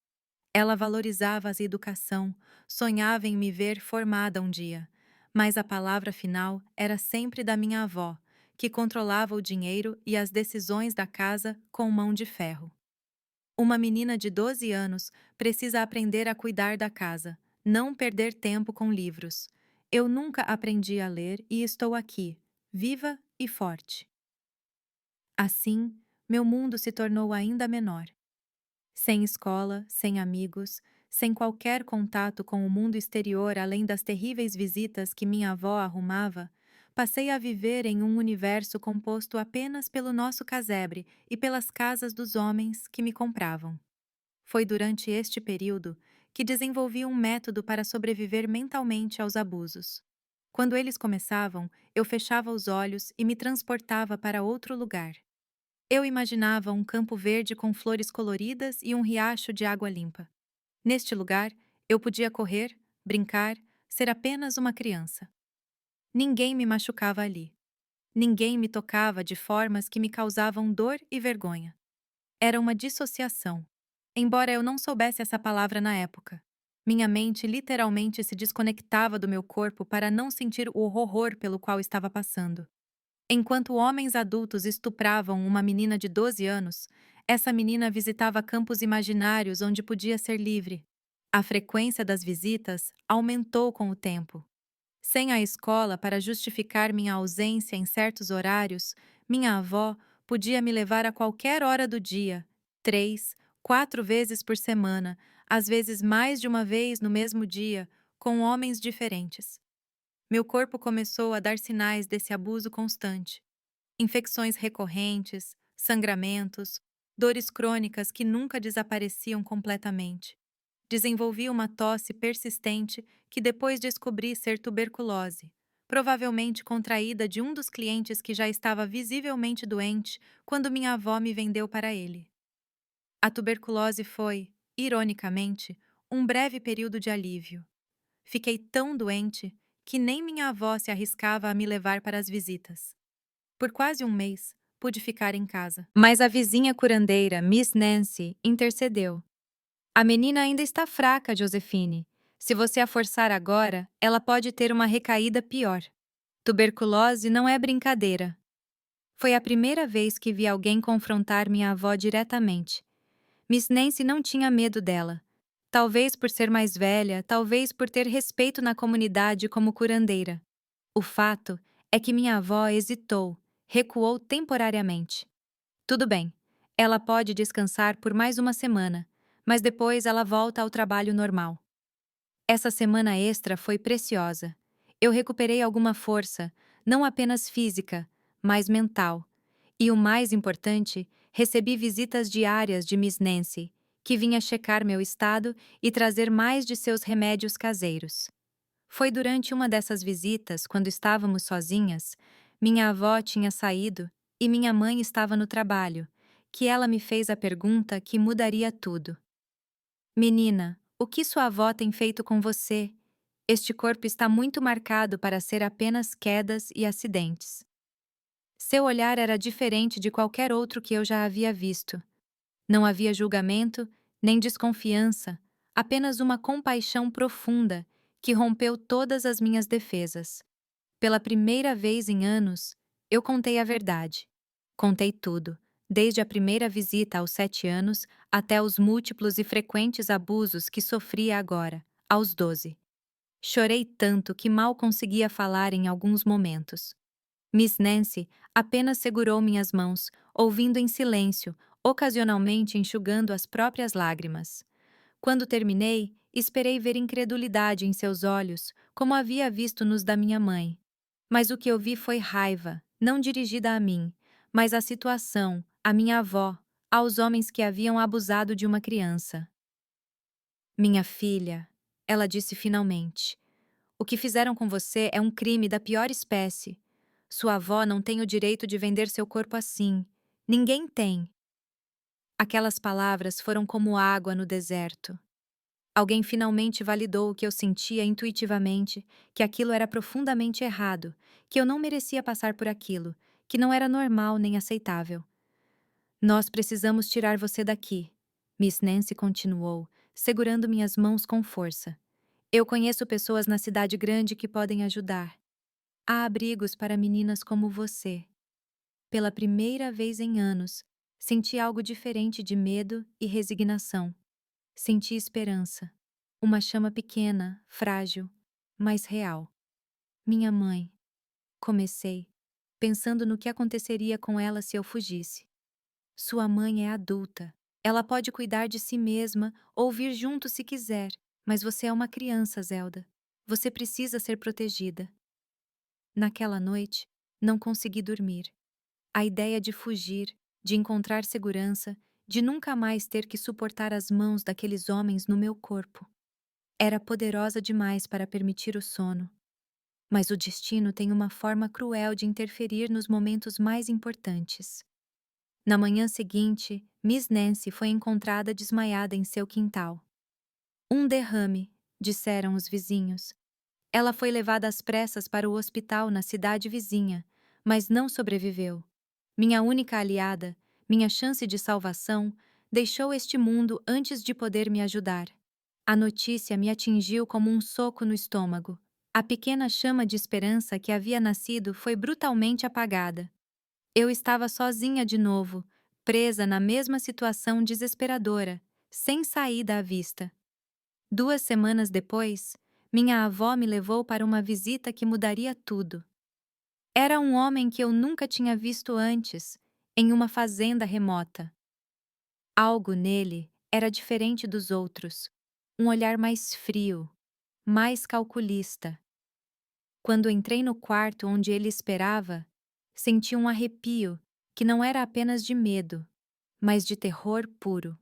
Ela valorizava a educação, sonhava em me ver formada um dia, mas a palavra final era sempre da minha avó, que controlava o dinheiro e as decisões da casa com mão de ferro. Uma menina de 12 anos precisa aprender a cuidar da casa, não perder tempo com livros. Eu nunca aprendi a ler e estou aqui, viva e forte. Assim, meu mundo se tornou ainda menor. Sem escola, sem amigos, sem qualquer contato com o mundo exterior além das terríveis visitas que minha avó arrumava, passei a viver em um universo composto apenas pelo nosso casebre e pelas casas dos homens que me compravam. Foi durante este período que desenvolvi um método para sobreviver mentalmente aos abusos. Quando eles começavam, eu fechava os olhos e me transportava para outro lugar. Eu imaginava um campo verde com flores coloridas e um riacho de água limpa. Neste lugar, eu podia correr, brincar, ser apenas uma criança. Ninguém me machucava ali. Ninguém me tocava de formas que me causavam dor e vergonha. Era uma dissociação, embora eu não soubesse essa palavra na época. Minha mente literalmente se desconectava do meu corpo para não sentir o horror pelo qual estava passando. Enquanto homens adultos estupravam uma menina de 12 anos, essa menina visitava campos imaginários onde podia ser livre. A frequência das visitas aumentou com o tempo. Sem a escola para justificar minha ausência em certos horários, minha avó podia me levar a qualquer hora do dia, 3, 4 vezes por semana, às vezes mais de uma vez no mesmo dia, com homens diferentes. Meu corpo começou a dar sinais desse abuso constante. Infecções recorrentes, sangramentos, dores crônicas que nunca desapareciam completamente. Desenvolvi uma tosse persistente que depois descobri ser tuberculose, provavelmente contraída de um dos clientes que já estava visivelmente doente quando minha avó me vendeu para ele. A tuberculose foi, ironicamente, um breve período de alívio. Fiquei tão doente que nem minha avó se arriscava a me levar para as visitas. Por quase um mês, pude ficar em casa. Mas a vizinha curandeira, Miss Nancy, intercedeu. A menina ainda está fraca, Josefine. Se você a forçar agora, ela pode ter uma recaída pior. Tuberculose não é brincadeira. Foi a primeira vez que vi alguém confrontar minha avó diretamente. Miss Nancy não tinha medo dela. Talvez por ser mais velha, talvez por ter respeito na comunidade como curandeira. O fato é que minha avó hesitou, recuou temporariamente. Tudo bem, ela pode descansar por mais uma semana, mas depois ela volta ao trabalho normal. Essa semana extra foi preciosa. Eu recuperei alguma força, não apenas física, mas mental. E o mais importante, recebi visitas diárias de Miss Nancy, que vinha checar meu estado e trazer mais de seus remédios caseiros. Foi durante uma dessas visitas, quando estávamos sozinhas, minha avó tinha saído e minha mãe estava no trabalho, que ela me fez a pergunta que mudaria tudo. Menina, o que sua avó tem feito com você? Este corpo está muito marcado para ser apenas quedas e acidentes. Seu olhar era diferente de qualquer outro que eu já havia visto. Não havia julgamento, nem desconfiança, apenas uma compaixão profunda que rompeu todas as minhas defesas. Pela primeira vez em anos, eu contei a verdade. Contei tudo, desde a primeira visita aos 7 anos até os múltiplos e frequentes abusos que sofria agora, aos 12. Chorei tanto que mal conseguia falar em alguns momentos. Miss Nancy apenas segurou minhas mãos, ouvindo em silêncio, ocasionalmente enxugando as próprias lágrimas. Quando terminei, esperei ver incredulidade em seus olhos, como havia visto nos da minha mãe. Mas o que eu vi foi raiva, não dirigida a mim, mas à situação, à minha avó, aos homens que haviam abusado de uma criança. Minha filha, ela disse finalmente, o que fizeram com você é um crime da pior espécie. Sua avó não tem o direito de vender seu corpo assim. Ninguém tem. Aquelas palavras foram como água no deserto. Alguém finalmente validou o que eu sentia intuitivamente, que aquilo era profundamente errado, que eu não merecia passar por aquilo, que não era normal nem aceitável. Nós precisamos tirar você daqui, Miss Nancy continuou, segurando minhas mãos com força. Eu conheço pessoas na cidade grande que podem ajudar. Há abrigos para meninas como você. Pela primeira vez em anos, senti algo diferente de medo e resignação. Senti esperança. Uma chama pequena, frágil, mas real. Minha mãe, comecei, pensando no que aconteceria com ela se eu fugisse. Sua mãe é adulta. Ela pode cuidar de si mesma ou vir junto se quiser, mas você é uma criança, Zelda. Você precisa ser protegida. Naquela noite, não consegui dormir. A ideia de fugir, de encontrar segurança, de nunca mais ter que suportar as mãos daqueles homens no meu corpo, era poderosa demais para permitir o sono. Mas o destino tem uma forma cruel de interferir nos momentos mais importantes. Na manhã seguinte, Miss Nancy foi encontrada desmaiada em seu quintal. Um derrame, disseram os vizinhos. Ela foi levada às pressas para o hospital na cidade vizinha, mas não sobreviveu. Minha única aliada, minha chance de salvação, deixou este mundo antes de poder me ajudar. A notícia me atingiu como um soco no estômago. A pequena chama de esperança que havia nascido foi brutalmente apagada. Eu estava sozinha de novo, presa na mesma situação desesperadora, sem saída à vista. 2 semanas depois, minha avó me levou para uma visita que mudaria tudo. Era um homem que eu nunca tinha visto antes, em uma fazenda remota. Algo nele era diferente dos outros, um olhar mais frio, mais calculista. Quando entrei no quarto onde ele esperava, senti um arrepio que não era apenas de medo, mas de terror puro.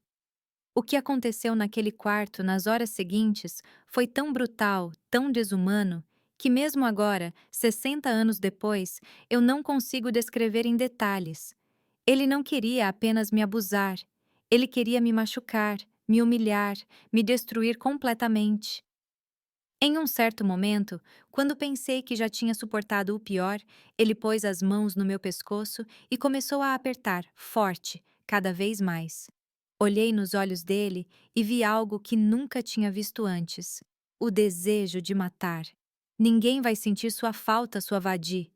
O que aconteceu naquele quarto nas horas seguintes foi tão brutal, tão desumano, que mesmo agora, 60 anos depois, eu não consigo descrever em detalhes. Ele não queria apenas me abusar, ele queria me machucar, me humilhar, me destruir completamente. Em um certo momento, quando pensei que já tinha suportado o pior, ele pôs as mãos no meu pescoço e começou a apertar, forte, cada vez mais. Olhei nos olhos dele e vi algo que nunca tinha visto antes: o desejo de matar. Ninguém vai sentir sua falta, sua vadia.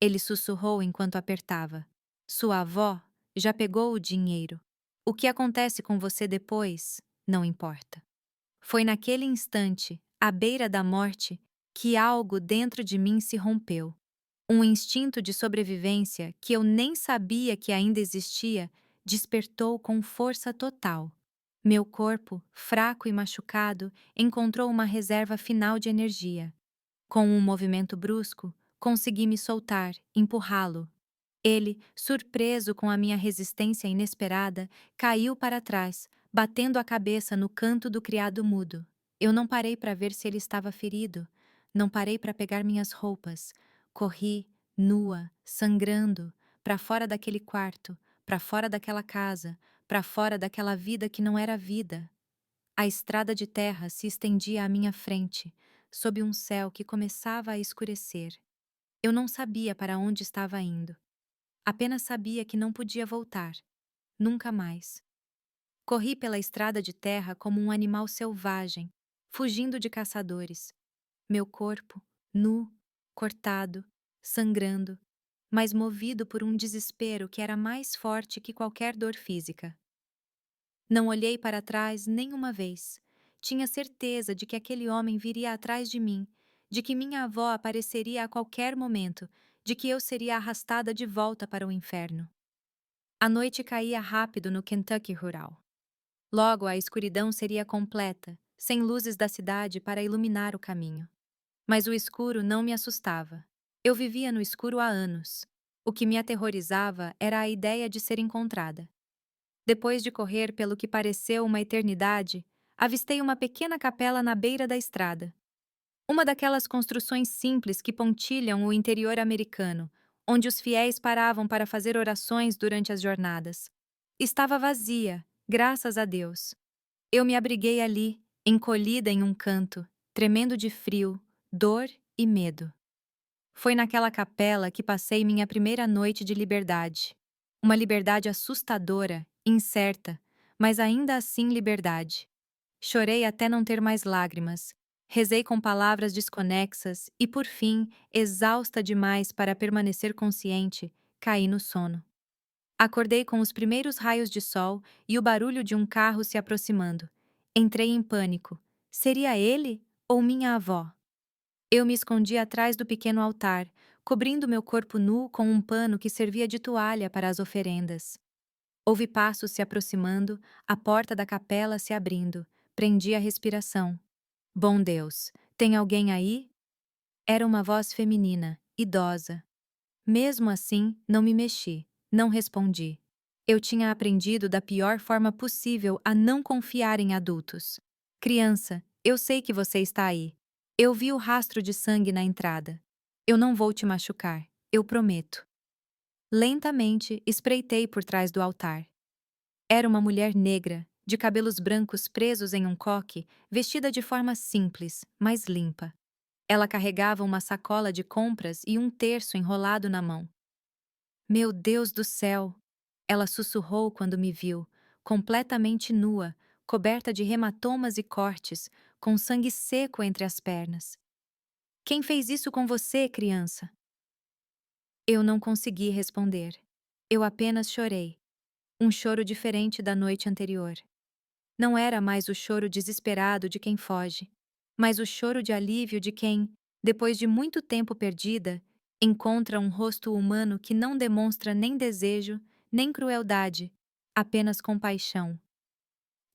Ele sussurrou enquanto apertava. Sua avó já pegou o dinheiro. O que acontece com você depois, não importa. Foi naquele instante, à beira da morte, que algo dentro de mim se rompeu. Um instinto de sobrevivência que eu nem sabia que ainda existia despertou com força total. Meu corpo, fraco e machucado, encontrou uma reserva final de energia. Com um movimento brusco, consegui me soltar, empurrá-lo. Ele, surpreso com a minha resistência inesperada, caiu para trás, batendo a cabeça no canto do criado mudo. Eu não parei para ver se ele estava ferido. Não parei para pegar minhas roupas. Corri, nua, sangrando, para fora daquele quarto, para fora daquela casa, para fora daquela vida que não era vida. A estrada de terra se estendia à minha frente, sob um céu que começava a escurecer. Eu não sabia para onde estava indo. Apenas sabia que não podia voltar. Nunca mais. Corri pela estrada de terra como um animal selvagem, fugindo de caçadores. Meu corpo, nu, cortado, sangrando, mas movido por um desespero que era mais forte que qualquer dor física. Não olhei para trás nenhuma vez. Tinha certeza de que aquele homem viria atrás de mim, de que minha avó apareceria a qualquer momento, de que eu seria arrastada de volta para o inferno. A noite caía rápido no Kentucky rural. Logo a escuridão seria completa, sem luzes da cidade para iluminar o caminho. Mas o escuro não me assustava. Eu vivia no escuro há anos. O que me aterrorizava era a ideia de ser encontrada. Depois de correr pelo que pareceu uma eternidade, avistei uma pequena capela na beira da estrada. Uma daquelas construções simples que pontilham o interior americano, onde os fiéis paravam para fazer orações durante as jornadas. Estava vazia, graças a Deus. Eu me abriguei ali, encolhida em um canto, tremendo de frio, dor e medo. Foi naquela capela que passei minha primeira noite de liberdade. Uma liberdade assustadora, incerta, mas ainda assim liberdade. Chorei até não ter mais lágrimas. Rezei com palavras desconexas e, por fim, exausta demais para permanecer consciente, caí no sono. Acordei com os primeiros raios de sol e o barulho de um carro se aproximando. Entrei em pânico. Seria ele ou minha avó? Eu me escondi atrás do pequeno altar, cobrindo meu corpo nu com um pano que servia de toalha para as oferendas. Ouvi passos se aproximando, a porta da capela se abrindo. Prendi a respiração. Bom Deus, tem alguém aí? Era uma voz feminina, idosa. Mesmo assim, não me mexi, não respondi. Eu tinha aprendido da pior forma possível a não confiar em adultos. Criança, eu sei que você está aí. Eu vi o rastro de sangue na entrada. Eu não vou te machucar, eu prometo. Lentamente, espreitei por trás do altar. Era uma mulher negra, de cabelos brancos presos em um coque, vestida de forma simples, mas limpa. Ela carregava uma sacola de compras e um terço enrolado na mão. Meu Deus do céu! Ela sussurrou quando me viu, completamente nua, coberta de hematomas e cortes, com sangue seco entre as pernas. Quem fez isso com você, criança? Eu não consegui responder. Eu apenas chorei. Um choro diferente da noite anterior. Não era mais o choro desesperado de quem foge, mas o choro de alívio de quem, depois de muito tempo perdida, encontra um rosto humano que não demonstra nem desejo, nem crueldade, apenas compaixão.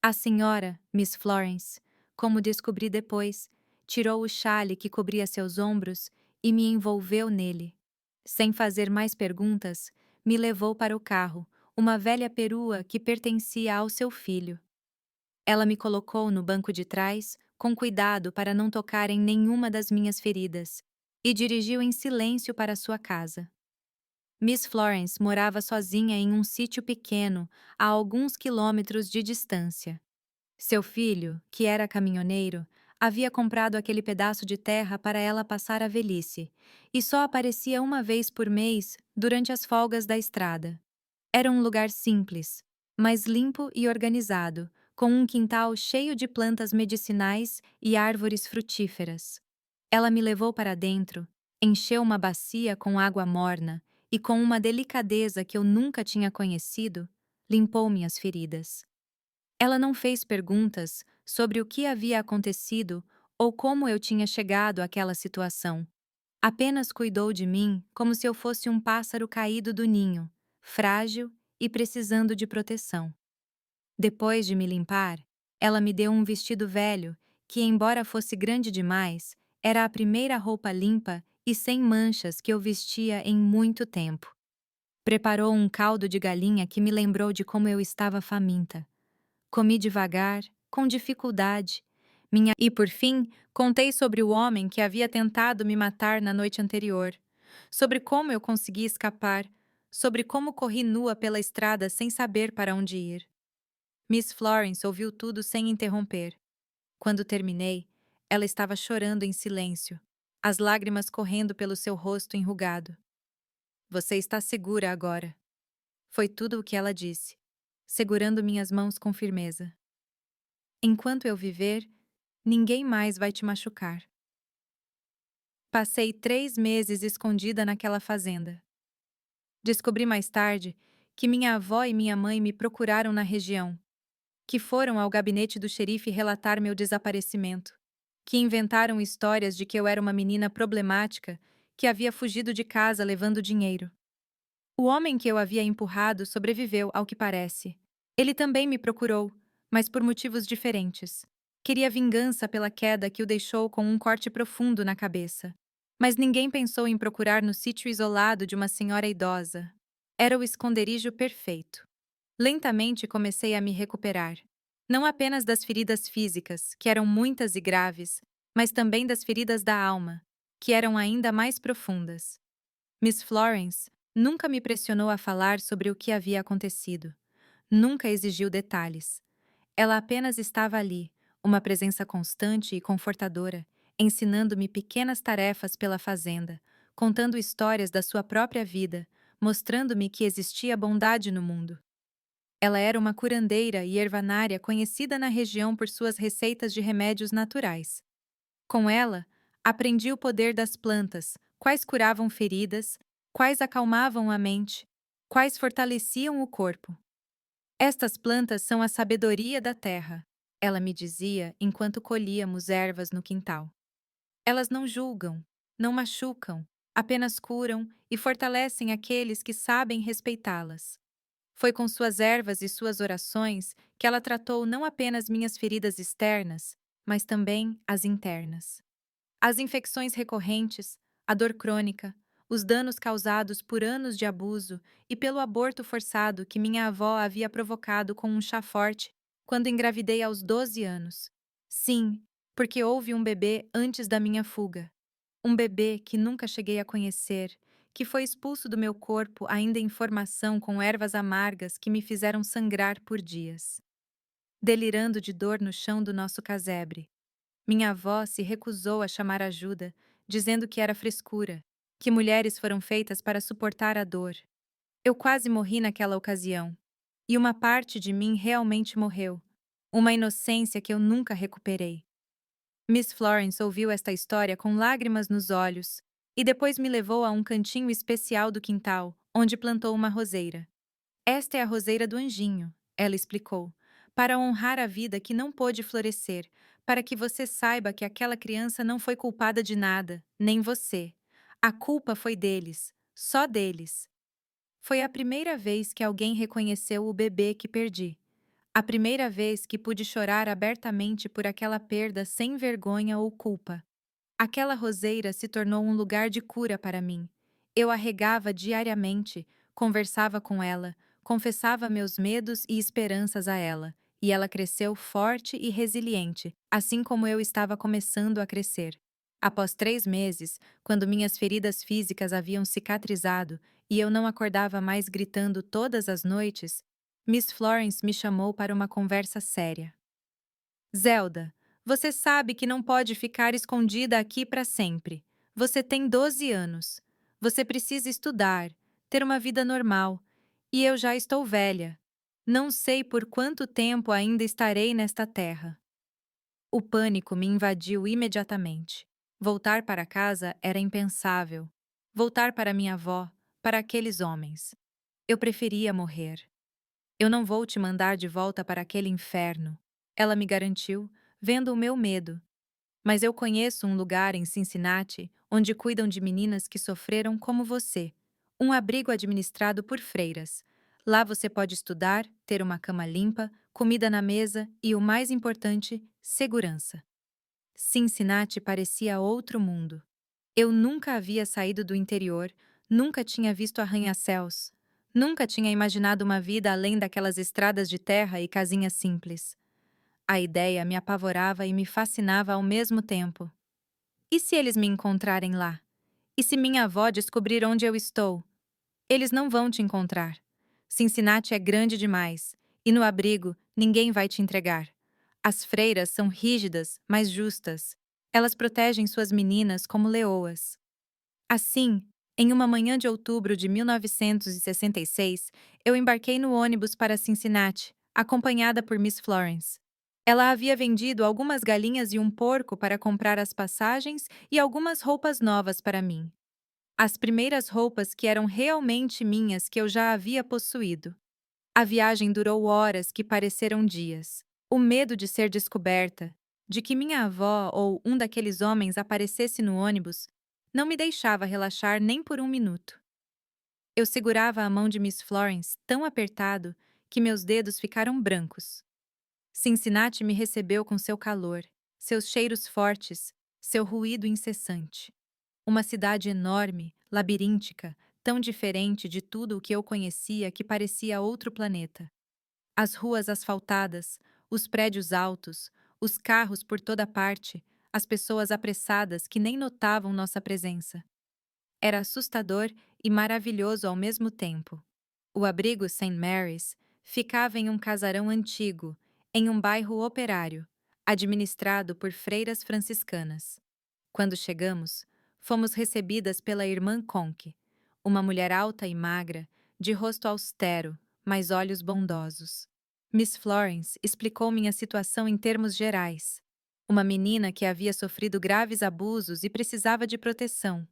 A senhora, Miss Florence, como descobri depois, tirou o xale que cobria seus ombros e me envolveu nele. Sem fazer mais perguntas, me levou para o carro, uma velha perua que pertencia ao seu filho. Ela me colocou no banco de trás, com cuidado para não tocar em nenhuma das minhas feridas, e dirigiu em silêncio para sua casa. Miss Florence morava sozinha em um sítio pequeno, a alguns quilômetros de distância. Seu filho, que era caminhoneiro, havia comprado aquele pedaço de terra para ela passar a velhice, e só aparecia uma vez por mês durante as folgas da estrada. Era um lugar simples, mas limpo e organizado, com um quintal cheio de plantas medicinais e árvores frutíferas. Ela me levou para dentro, encheu uma bacia com água morna e, com uma delicadeza que eu nunca tinha conhecido, limpou minhas feridas. Ela não fez perguntas sobre o que havia acontecido ou como eu tinha chegado àquela situação. Apenas cuidou de mim como se eu fosse um pássaro caído do ninho, frágil e precisando de proteção. Depois de me limpar, ela me deu um vestido velho que, embora fosse grande demais, era a primeira roupa limpa e sem manchas que eu vestia em muito tempo. Preparou um caldo de galinha que me lembrou de como eu estava faminta. Comi devagar, com dificuldade. E por fim, contei sobre o homem que havia tentado me matar na noite anterior, sobre como eu consegui escapar, sobre como corri nua pela estrada sem saber para onde ir. Miss Florence ouviu tudo sem interromper. Quando terminei, ela estava chorando em silêncio, as lágrimas correndo pelo seu rosto enrugado. Você está segura agora. Foi tudo o que ela disse, segurando minhas mãos com firmeza. Enquanto eu viver, ninguém mais vai te machucar. Passei 3 meses escondida naquela fazenda. Descobri mais tarde que minha avó e minha mãe me procuraram na região, que foram ao gabinete do xerife relatar meu desaparecimento, que inventaram histórias de que eu era uma menina problemática que havia fugido de casa levando dinheiro. O homem que eu havia empurrado sobreviveu, ao que parece. Ele também me procurou, mas por motivos diferentes. Queria vingança pela queda que o deixou com um corte profundo na cabeça. Mas ninguém pensou em procurar no sítio isolado de uma senhora idosa. Era o esconderijo perfeito. Lentamente comecei a me recuperar. Não apenas das feridas físicas, que eram muitas e graves, mas também das feridas da alma, que eram ainda mais profundas. Miss Florence nunca me pressionou a falar sobre o que havia acontecido. Nunca exigiu detalhes. Ela apenas estava ali, uma presença constante e confortadora, ensinando-me pequenas tarefas pela fazenda, contando histórias da sua própria vida, mostrando-me que existia bondade no mundo. Ela era uma curandeira e ervanária conhecida na região por suas receitas de remédios naturais. Com ela, aprendi o poder das plantas, quais curavam feridas, quais acalmavam a mente, quais fortaleciam o corpo. Estas plantas são a sabedoria da terra, ela me dizia enquanto colhíamos ervas no quintal. Elas não julgam, não machucam, apenas curam e fortalecem aqueles que sabem respeitá-las. Foi com suas ervas e suas orações que ela tratou não apenas minhas feridas externas, mas também as internas. As infecções recorrentes, a dor crônica, os danos causados por anos de abuso e pelo aborto forçado que minha avó havia provocado com um chá forte quando engravidei aos 12 anos. Sim, porque houve um bebê antes da minha fuga. Um bebê que nunca cheguei a conhecer, que foi expulso do meu corpo ainda em formação com ervas amargas que me fizeram sangrar por dias. Delirando de dor no chão do nosso casebre. Minha avó se recusou a chamar ajuda, dizendo que era frescura, que mulheres foram feitas para suportar a dor. Eu quase morri naquela ocasião. E uma parte de mim realmente morreu. Uma inocência que eu nunca recuperei. Miss Florence ouviu esta história com lágrimas nos olhos e depois me levou a um cantinho especial do quintal, onde plantou uma roseira. Esta é a roseira do anjinho, ela explicou, para honrar a vida que não pôde florescer, para que você saiba que aquela criança não foi culpada de nada, nem você. A culpa foi deles, só deles. Foi a primeira vez que alguém reconheceu o bebê que perdi. A primeira vez que pude chorar abertamente por aquela perda sem vergonha ou culpa. Aquela roseira se tornou um lugar de cura para mim. Eu a regava diariamente, conversava com ela, confessava meus medos e esperanças a ela, e ela cresceu forte e resiliente, assim como eu estava começando a crescer. Após 3 meses, quando minhas feridas físicas haviam cicatrizado e eu não acordava mais gritando todas as noites, Miss Florence me chamou para uma conversa séria. Zelda, você sabe que não pode ficar escondida aqui para sempre. Você tem 12 anos. Você precisa estudar, ter uma vida normal. E eu já estou velha. Não sei por quanto tempo ainda estarei nesta terra. O pânico me invadiu imediatamente. Voltar para casa era impensável. Voltar para minha avó, para aqueles homens. Eu preferia morrer. Eu não vou te mandar de volta para aquele inferno, ela me garantiu, vendo o meu medo. Mas eu conheço um lugar em Cincinnati onde cuidam de meninas que sofreram como você. Um abrigo administrado por freiras. Lá você pode estudar, ter uma cama limpa, comida na mesa e, o mais importante, segurança. Cincinnati parecia outro mundo. Eu nunca havia saído do interior, nunca tinha visto arranha-céus, nunca tinha imaginado uma vida além daquelas estradas de terra e casinhas simples. A ideia me apavorava e me fascinava ao mesmo tempo. E se eles me encontrarem lá? E se minha avó descobrir onde eu estou? Eles não vão te encontrar. Cincinnati é grande demais, e no abrigo ninguém vai te entregar. As freiras são rígidas, mas justas. Elas protegem suas meninas como leoas. Assim, em uma manhã de outubro de 1966, eu embarquei no ônibus para Cincinnati, acompanhada por Miss Florence. Ela havia vendido algumas galinhas e um porco para comprar as passagens e algumas roupas novas para mim. As primeiras roupas que eram realmente minhas que eu já havia possuído. A viagem durou horas que pareceram dias. O medo de ser descoberta, de que minha avó ou um daqueles homens aparecesse no ônibus, não me deixava relaxar nem por um minuto. Eu segurava a mão de Miss Florence tão apertado que meus dedos ficaram brancos. Cincinnati me recebeu com seu calor, seus cheiros fortes, seu ruído incessante. Uma cidade enorme, labiríntica, tão diferente de tudo o que eu conhecia que parecia outro planeta. As ruas asfaltadas, os prédios altos, os carros por toda parte, as pessoas apressadas que nem notavam nossa presença. Era assustador e maravilhoso ao mesmo tempo. O abrigo St. Mary's ficava em um casarão antigo, em um bairro operário, administrado por freiras franciscanas. Quando chegamos, fomos recebidas pela irmã Conk, uma mulher alta e magra, de rosto austero, mas olhos bondosos. Miss Florence explicou minha situação em termos gerais. Uma menina que havia sofrido graves abusos e precisava de proteção.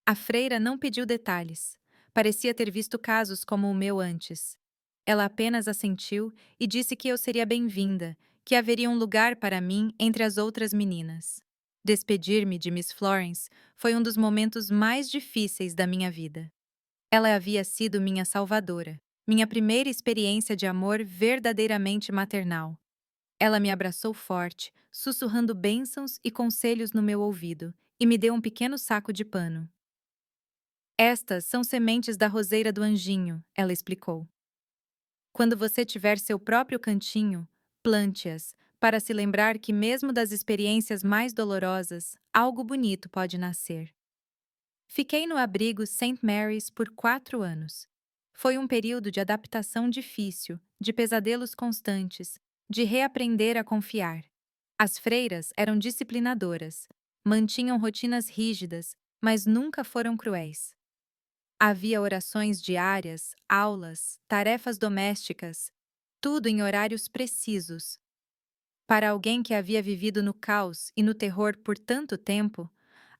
A freira não pediu detalhes. Parecia ter visto casos como o meu antes. Ela apenas assentiu e disse que eu seria bem-vinda, que haveria um lugar para mim entre as outras meninas. Despedir-me de Miss Florence foi um dos momentos mais difíceis da minha vida. Ela havia sido minha salvadora, minha primeira experiência de amor verdadeiramente maternal. Ela me abraçou forte, sussurrando bênçãos e conselhos no meu ouvido, e me deu um pequeno saco de pano. Estas são sementes da roseira do anjinho, ela explicou. Quando você tiver seu próprio cantinho, plante-as, para se lembrar que, mesmo das experiências mais dolorosas, algo bonito pode nascer. Fiquei no abrigo St. Mary's por 4 anos. Foi um período de adaptação difícil, de pesadelos constantes, de reaprender a confiar. As freiras eram disciplinadoras, mantinham rotinas rígidas, mas nunca foram cruéis. Havia orações diárias, aulas, tarefas domésticas, tudo em horários precisos. Para alguém que havia vivido no caos e no terror por tanto tempo,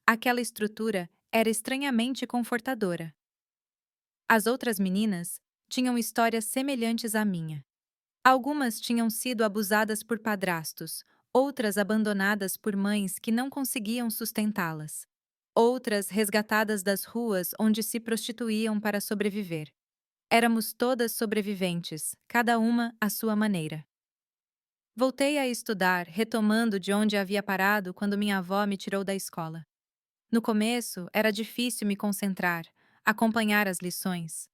aquela estrutura era estranhamente confortadora. As outras meninas tinham histórias semelhantes à minha. Algumas tinham sido abusadas por padrastos, outras abandonadas por mães que não conseguiam sustentá-las. Outras resgatadas das ruas onde se prostituíam para sobreviver. Éramos todas sobreviventes, cada uma à sua maneira. Voltei a estudar, retomando de onde havia parado quando minha avó me tirou da escola. No começo, era difícil me concentrar, acompanhar as lições.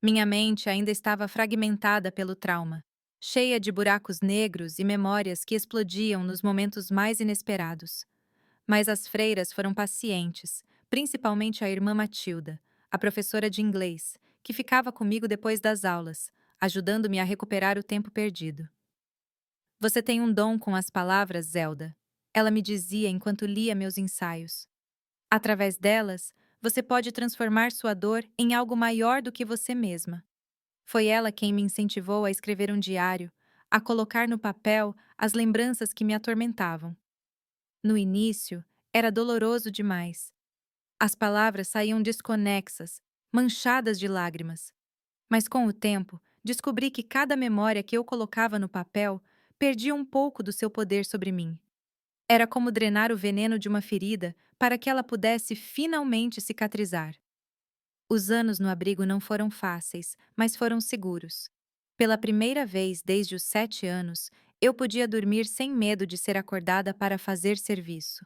Minha mente ainda estava fragmentada pelo trauma, cheia de buracos negros e memórias que explodiam nos momentos mais inesperados. Mas as freiras foram pacientes, principalmente a irmã Matilda, a professora de inglês, que ficava comigo depois das aulas, ajudando-me a recuperar o tempo perdido. Você tem um dom com as palavras, Zelda. Ela me dizia enquanto lia meus ensaios. Através delas, você pode transformar sua dor em algo maior do que você mesma. Foi ela quem me incentivou a escrever um diário, a colocar no papel as lembranças que me atormentavam. No início, era doloroso demais. As palavras saíam desconexas, manchadas de lágrimas. Mas com o tempo, descobri que cada memória que eu colocava no papel perdia um pouco do seu poder sobre mim. Era como drenar o veneno de uma ferida para que ela pudesse finalmente cicatrizar. Os anos no abrigo não foram fáceis, mas foram seguros. Pela primeira vez desde os 7 anos, eu podia dormir sem medo de ser acordada para fazer serviço.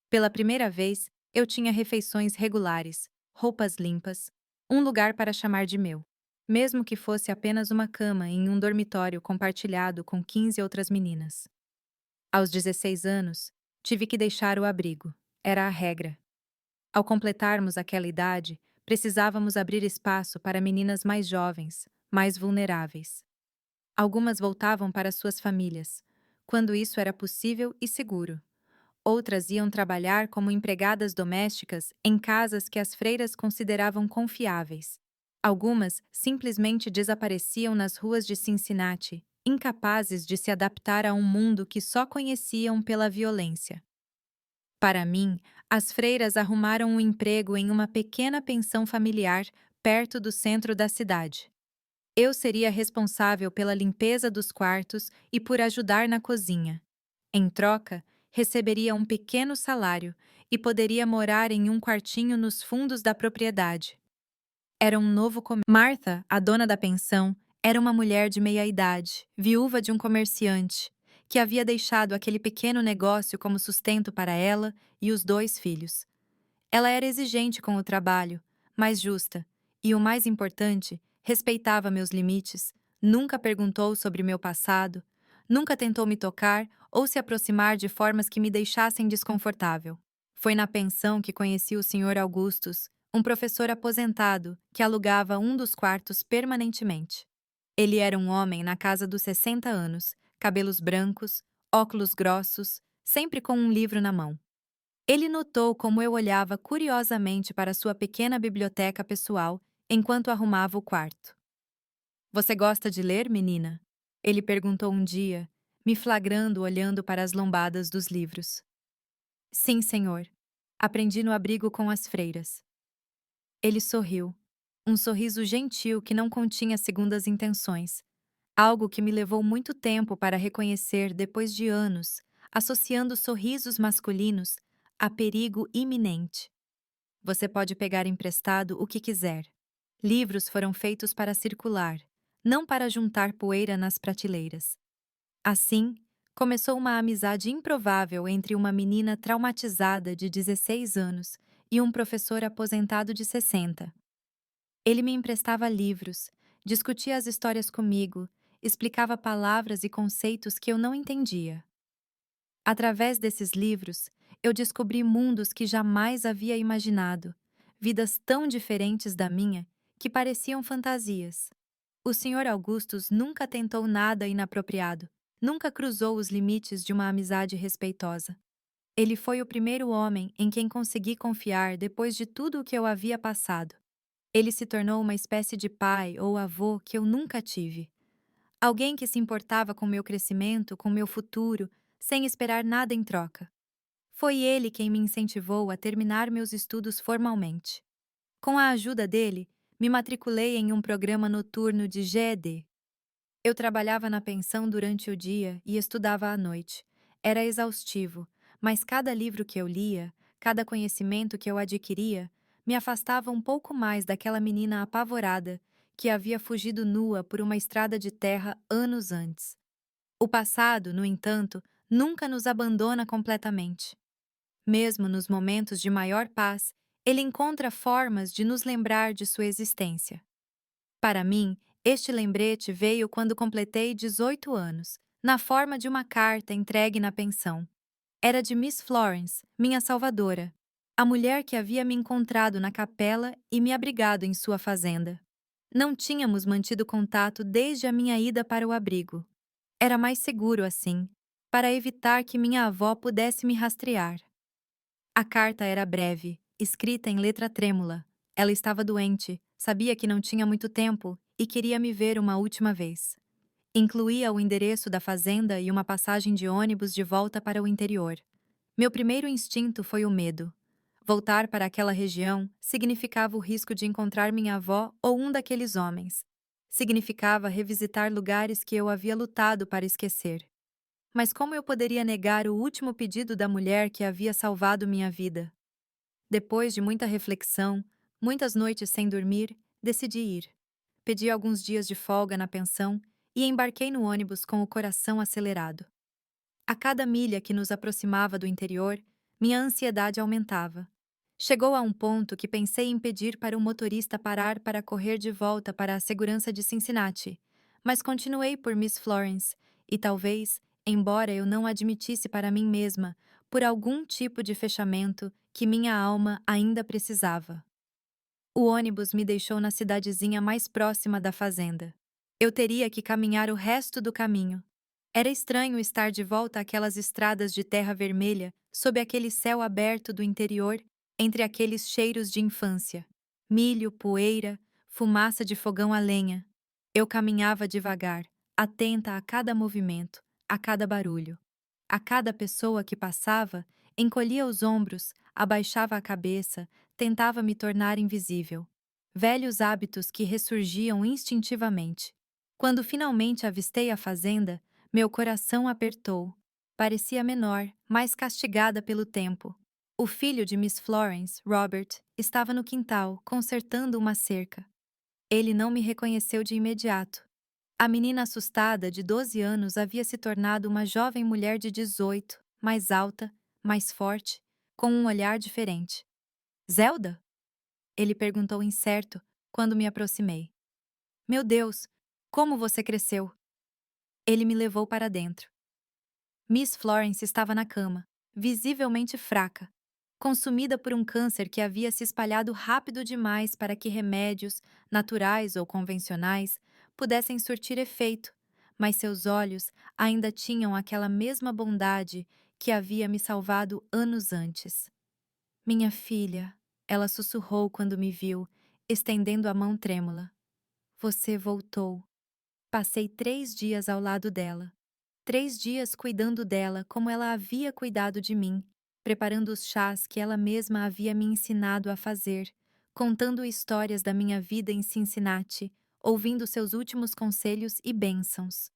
Pela primeira vez, eu tinha refeições regulares, roupas limpas, um lugar para chamar de meu. Mesmo que fosse apenas uma cama em um dormitório compartilhado com 15 outras meninas. Aos 16 anos, tive que deixar o abrigo. Era a regra. Ao completarmos aquela idade, precisávamos abrir espaço para meninas mais jovens, mais vulneráveis. Algumas voltavam para suas famílias, quando isso era possível e seguro. Outras iam trabalhar como empregadas domésticas em casas que as freiras consideravam confiáveis. Algumas simplesmente desapareciam nas ruas de Cincinnati, incapazes de se adaptar a um mundo que só conheciam pela violência. Para mim, as freiras arrumaram um emprego em uma pequena pensão familiar perto do centro da cidade. Eu seria responsável pela limpeza dos quartos e por ajudar na cozinha. Em troca, receberia um pequeno salário e poderia morar em um quartinho nos fundos da propriedade. Era um novo começo. Martha, a dona da pensão, era uma mulher de meia-idade, viúva de um comerciante, que havia deixado aquele pequeno negócio como sustento para ela e os 2 filhos. Ela era exigente com o trabalho, mas justa, e o mais importante, respeitava meus limites, nunca perguntou sobre meu passado, nunca tentou me tocar ou se aproximar de formas que me deixassem desconfortável. Foi na pensão que conheci o Sr. Augustus, um professor aposentado que alugava um dos quartos permanentemente. Ele era um homem na casa dos 60 anos, cabelos brancos, óculos grossos, sempre com um livro na mão. Ele notou como eu olhava curiosamente para sua pequena biblioteca pessoal enquanto arrumava o quarto. Você gosta de ler, menina? Ele perguntou um dia, me flagrando olhando para as lombadas dos livros. Sim, senhor. Aprendi no abrigo com as freiras. Ele sorriu. Um sorriso gentil que não continha segundas intenções. Algo que me levou muito tempo para reconhecer depois de anos, associando sorrisos masculinos a perigo iminente. Você pode pegar emprestado o que quiser. Livros foram feitos para circular, não para juntar poeira nas prateleiras. Assim, começou uma amizade improvável entre uma menina traumatizada de 16 anos e um professor aposentado de 60. Ele me emprestava livros, discutia as histórias comigo, explicava palavras e conceitos que eu não entendia. Através desses livros, eu descobri mundos que jamais havia imaginado, vidas tão diferentes da minha que pareciam fantasias. O Sr. Augustus nunca tentou nada inapropriado, nunca cruzou os limites de uma amizade respeitosa. Ele foi o primeiro homem em quem consegui confiar depois de tudo o que eu havia passado. Ele se tornou uma espécie de pai ou avô que eu nunca tive. Alguém que se importava com meu crescimento, com meu futuro, sem esperar nada em troca. Foi ele quem me incentivou a terminar meus estudos formalmente. Com a ajuda dele, me matriculei em um programa noturno de GED. Eu trabalhava na pensão durante o dia e estudava à noite. Era exaustivo, mas cada livro que eu lia, cada conhecimento que eu adquiria, me afastava um pouco mais daquela menina apavorada que havia fugido nua por uma estrada de terra anos antes. O passado, no entanto, nunca nos abandona completamente. Mesmo nos momentos de maior paz, ele encontra formas de nos lembrar de sua existência. Para mim, este lembrete veio quando completei 18 anos, na forma de uma carta entregue na pensão. Era de Miss Florence, minha salvadora, a mulher que havia me encontrado na capela e me abrigado em sua fazenda. Não tínhamos mantido contato desde a minha ida para o abrigo. Era mais seguro assim, para evitar que minha avó pudesse me rastrear. A carta era breve, escrita em letra trêmula. Ela estava doente, sabia que não tinha muito tempo e queria me ver uma última vez. Incluía o endereço da fazenda e uma passagem de ônibus de volta para o interior. Meu primeiro instinto foi o medo. Voltar para aquela região significava o risco de encontrar minha avó ou um daqueles homens. Significava revisitar lugares que eu havia lutado para esquecer. Mas como eu poderia negar o último pedido da mulher que havia salvado minha vida? Depois de muita reflexão, muitas noites sem dormir, decidi ir. Pedi alguns dias de folga na pensão e embarquei no ônibus com o coração acelerado. A cada milha que nos aproximava do interior, minha ansiedade aumentava. Chegou a um ponto que pensei em pedir para o motorista parar para correr de volta para a segurança de Cincinnati, mas continuei por Miss Florence e talvez, embora eu não admitisse para mim mesma, por algum tipo de fechamento que minha alma ainda precisava. O ônibus me deixou na cidadezinha mais próxima da fazenda. Eu teria que caminhar o resto do caminho. Era estranho estar de volta àquelas estradas de terra vermelha, sob aquele céu aberto do interior, entre aqueles cheiros de infância. Milho, poeira, fumaça de fogão a lenha. Eu caminhava devagar, atenta a cada movimento, a cada barulho. A cada pessoa que passava, encolhia os ombros, abaixava a cabeça, tentava me tornar invisível. Velhos hábitos que ressurgiam instintivamente. Quando finalmente avistei a fazenda, meu coração apertou. Parecia menor, mais castigada pelo tempo. O filho de Miss Florence, Robert, estava no quintal, consertando uma cerca. Ele não me reconheceu de imediato. A menina assustada de 12 anos havia se tornado uma jovem mulher de 18, mais alta, mais forte, com um olhar diferente. Zelda? Ele perguntou incerto, quando me aproximei. Meu Deus, como você cresceu? Ele me levou para dentro. Miss Florence estava na cama, visivelmente fraca, consumida por um câncer que havia se espalhado rápido demais para que remédios, naturais ou convencionais, pudessem surtir efeito, mas seus olhos ainda tinham aquela mesma bondade que havia me salvado anos antes. Minha filha, ela sussurrou quando me viu, estendendo a mão trêmula. Você voltou. Passei 3 dias ao lado dela. 3 dias cuidando dela como ela havia cuidado de mim, preparando os chás que ela mesma havia me ensinado a fazer, contando histórias da minha vida em Cincinnati, ouvindo seus últimos conselhos e bênçãos.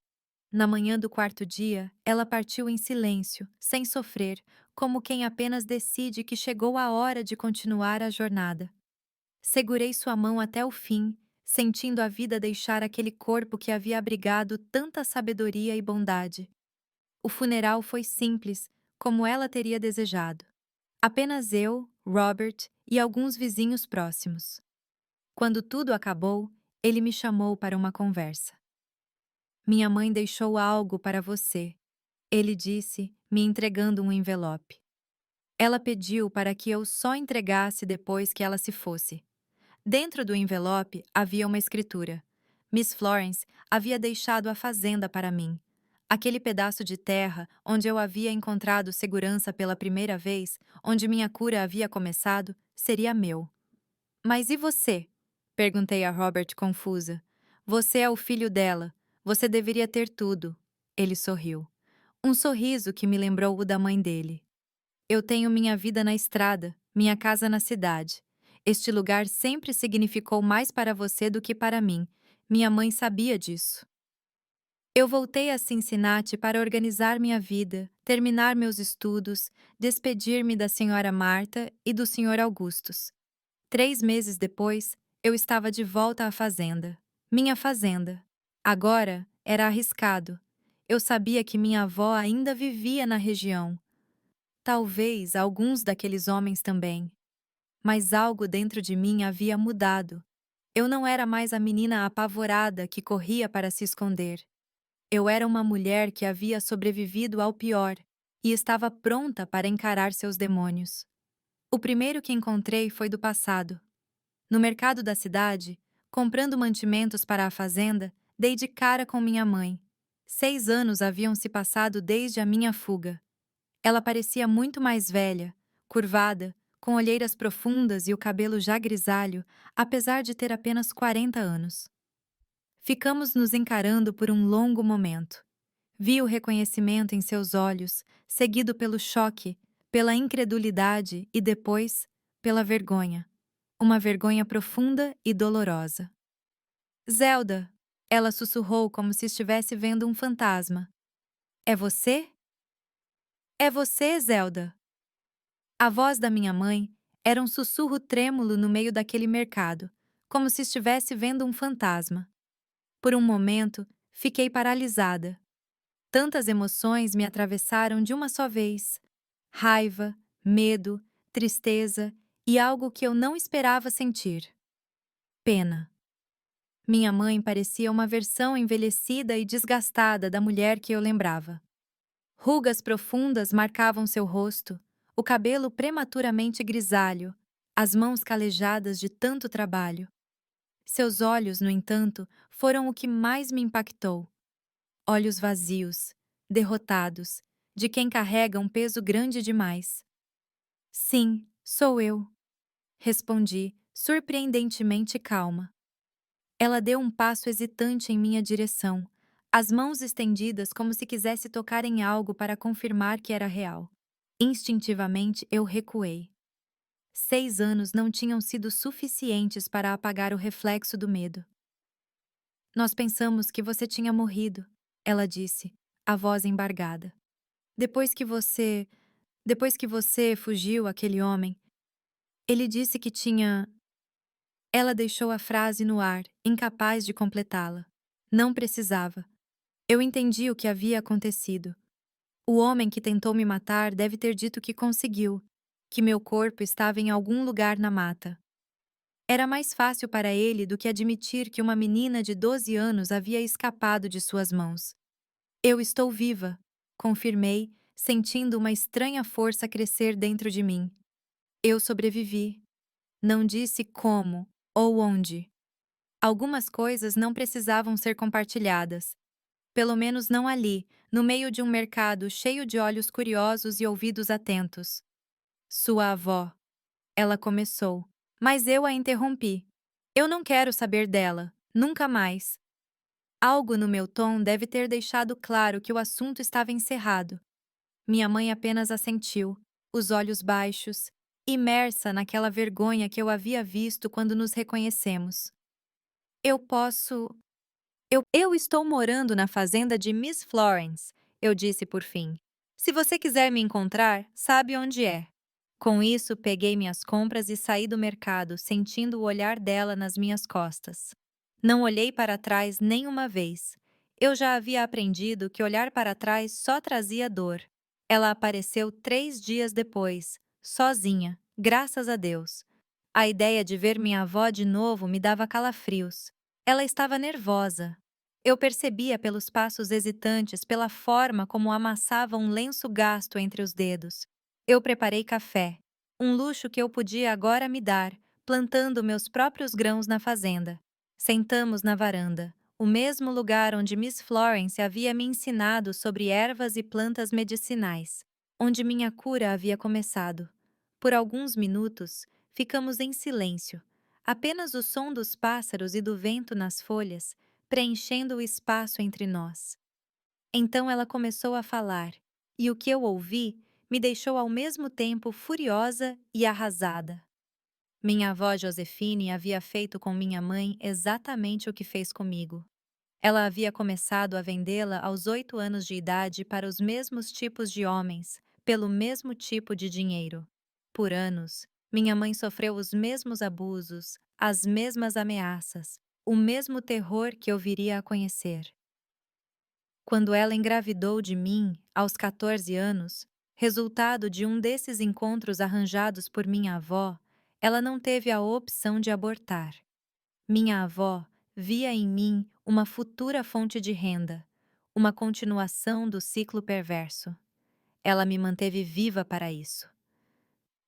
Na manhã do quarto dia, ela partiu em silêncio, sem sofrer, como quem apenas decide que chegou a hora de continuar a jornada. Segurei sua mão até o fim, sentindo a vida deixar aquele corpo que havia abrigado tanta sabedoria e bondade. O funeral foi simples, como ela teria desejado. Apenas eu, Robert e alguns vizinhos próximos. Quando tudo acabou, ele me chamou para uma conversa. Minha mãe deixou algo para você, ele disse, me entregando um envelope. Ela pediu para que eu só entregasse depois que ela se fosse. Dentro do envelope havia uma escritura. Miss Florence havia deixado a fazenda para mim. Aquele pedaço de terra onde eu havia encontrado segurança pela primeira vez, onde minha cura havia começado, seria meu. Mas e você? Perguntei a Robert confusa. Você é o filho dela. Você deveria ter tudo. Ele sorriu. Um sorriso que me lembrou o da mãe dele. Eu tenho minha vida na estrada, minha casa na cidade. Este lugar sempre significou mais para você do que para mim. Minha mãe sabia disso. Eu voltei a Cincinnati para organizar minha vida, terminar meus estudos, despedir-me da senhora Marta e do senhor Augustus. 3 meses depois, eu estava de volta à fazenda. Minha fazenda. Agora, era arriscado. Eu sabia que minha avó ainda vivia na região. Talvez alguns daqueles homens também. Mas algo dentro de mim havia mudado. Eu não era mais a menina apavorada que corria para se esconder. Eu era uma mulher que havia sobrevivido ao pior e estava pronta para encarar seus demônios. O primeiro que encontrei foi do passado. No mercado da cidade, comprando mantimentos para a fazenda, dei de cara com minha mãe. 6 anos haviam se passado desde a minha fuga. Ela parecia muito mais velha, curvada, com olheiras profundas e o cabelo já grisalho, apesar de ter apenas 40 anos. Ficamos nos encarando por um longo momento. Vi o reconhecimento em seus olhos, seguido pelo choque, pela incredulidade e depois, pela vergonha. Uma vergonha profunda e dolorosa. Zelda! Ela sussurrou como se estivesse vendo um fantasma. É você? É você, Zelda! A voz da minha mãe era um sussurro trêmulo no meio daquele mercado, como se estivesse vendo um fantasma. Por um momento, fiquei paralisada. Tantas emoções me atravessaram de uma só vez: raiva, medo, tristeza e algo que eu não esperava sentir: pena. Minha mãe parecia uma versão envelhecida e desgastada da mulher que eu lembrava. Rugas profundas marcavam seu rosto, o cabelo prematuramente grisalho, as mãos calejadas de tanto trabalho. Seus olhos, no entanto, foram o que mais me impactou. Olhos vazios, derrotados, de quem carrega um peso grande demais. Sim, sou eu, respondi, surpreendentemente calma. Ela deu um passo hesitante em minha direção, as mãos estendidas como se quisesse tocar em algo para confirmar que era real. Instintivamente, eu recuei. 6 anos não tinham sido suficientes para apagar o reflexo do medo. Nós pensamos que você tinha morrido, ela disse, a voz embargada. Depois que você. Depois que você fugiu, aquele homem. Ele disse que tinha. Ela deixou a frase no ar, incapaz de completá-la. Não precisava. Eu entendi o que havia acontecido. O homem que tentou me matar deve ter dito que conseguiu, que meu corpo estava em algum lugar na mata. Era mais fácil para ele do que admitir que uma menina de 12 anos havia escapado de suas mãos. Eu estou viva, confirmei, sentindo uma estranha força crescer dentro de mim. Eu sobrevivi. Não disse como ou onde. Algumas coisas não precisavam ser compartilhadas. Pelo menos não ali, no meio de um mercado cheio de olhos curiosos e ouvidos atentos. Sua avó. Ela começou, mas eu a interrompi. Eu não quero saber dela, nunca mais. Algo no meu tom deve ter deixado claro que o assunto estava encerrado. Minha mãe apenas assentiu, os olhos baixos, imersa naquela vergonha que eu havia visto quando nos reconhecemos. Eu posso. Eu estou morando na fazenda de Miss Florence, eu disse por fim. Se você quiser me encontrar, sabe onde é. Com isso, peguei minhas compras e saí do mercado, sentindo o olhar dela nas minhas costas. Não olhei para trás nenhuma vez. Eu já havia aprendido que olhar para trás só trazia dor. Ela apareceu 3 dias depois, sozinha, graças a Deus. A ideia de ver minha avó de novo me dava calafrios. Ela estava nervosa. Eu percebia pelos passos hesitantes, pela forma como amassava um lenço gasto entre os dedos. Eu preparei café, um luxo que eu podia agora me dar, plantando meus próprios grãos na fazenda. Sentamos na varanda, o mesmo lugar onde Miss Florence havia me ensinado sobre ervas e plantas medicinais, onde minha cura havia começado. Por alguns minutos, ficamos em silêncio, apenas o som dos pássaros e do vento nas folhas preenchendo o espaço entre nós. Então ela começou a falar, e o que eu ouvi me deixou ao mesmo tempo furiosa e arrasada. Minha avó Josefine havia feito com minha mãe exatamente o que fez comigo. Ela havia começado a vendê-la aos 8 anos de idade para os mesmos tipos de homens, pelo mesmo tipo de dinheiro. Por anos, minha mãe sofreu os mesmos abusos, as mesmas ameaças, o mesmo terror que eu viria a conhecer. Quando ela engravidou de mim, aos 14 anos, resultado de um desses encontros arranjados por minha avó, ela não teve a opção de abortar. Minha avó via em mim uma futura fonte de renda, uma continuação do ciclo perverso. Ela me manteve viva para isso.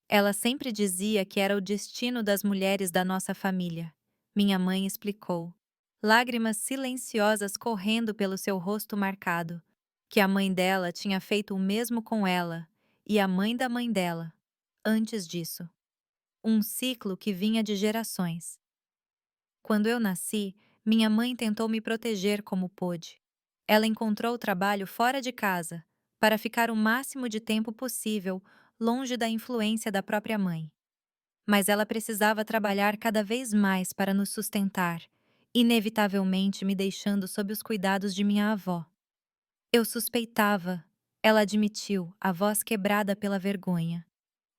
Ela sempre dizia que era o destino das mulheres da nossa família. Minha mãe explicou, lágrimas silenciosas correndo pelo seu rosto marcado, que a mãe dela tinha feito o mesmo com ela, e a mãe da mãe dela, antes disso. Um ciclo que vinha de gerações. Quando eu nasci, minha mãe tentou me proteger como pôde. Ela encontrou trabalho fora de casa, para ficar o máximo de tempo possível longe da influência da própria mãe. Mas ela precisava trabalhar cada vez mais para nos sustentar, inevitavelmente me deixando sob os cuidados de minha avó. Eu suspeitava, ela admitiu, a voz quebrada pela vergonha.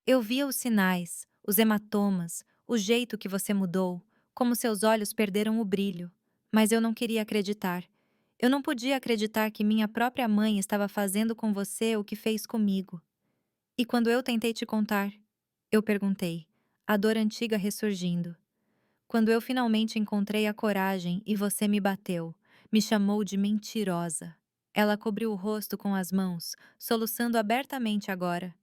Eu via os sinais, os hematomas, o jeito que você mudou, como seus olhos perderam o brilho. Mas eu não queria acreditar. Eu não podia acreditar que minha própria mãe estava fazendo com você o que fez comigo. E quando eu tentei te contar, eu perguntei, a dor antiga ressurgindo. Quando eu finalmente encontrei a coragem e você me bateu, me chamou de mentirosa. Ela cobriu o rosto com as mãos, soluçando abertamente agora.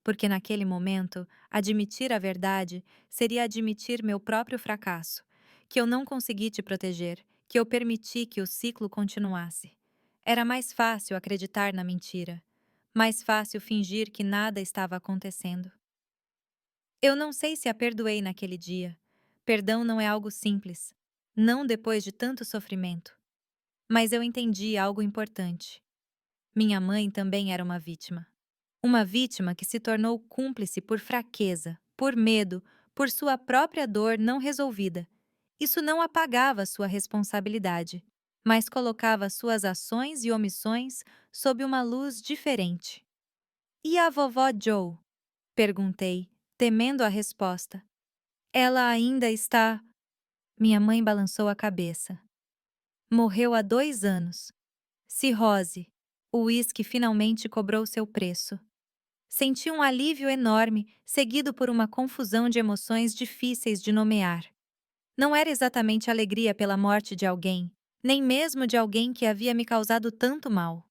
Porque naquele momento, admitir a verdade seria admitir meu próprio fracasso, que eu não consegui te proteger, que eu permiti que o ciclo continuasse. Era mais fácil acreditar na mentira, mais fácil fingir que nada estava acontecendo. Eu não sei se a perdoei naquele dia. Perdão não é algo simples, não depois de tanto sofrimento. Mas eu entendi algo importante. Minha mãe também era uma vítima. Uma vítima que se tornou cúmplice por fraqueza, por medo, por sua própria dor não resolvida. Isso não apagava sua responsabilidade, mas colocava suas ações e omissões sob uma luz diferente. E a vovó Joe? Perguntei, temendo a resposta. Ela ainda está. Minha mãe balançou a cabeça. Morreu há 2 anos. Cirrose. O uísque finalmente cobrou seu preço. Senti um alívio enorme, seguido por uma confusão de emoções difíceis de nomear. Não era exatamente alegria pela morte de alguém, nem mesmo de alguém que havia me causado tanto mal.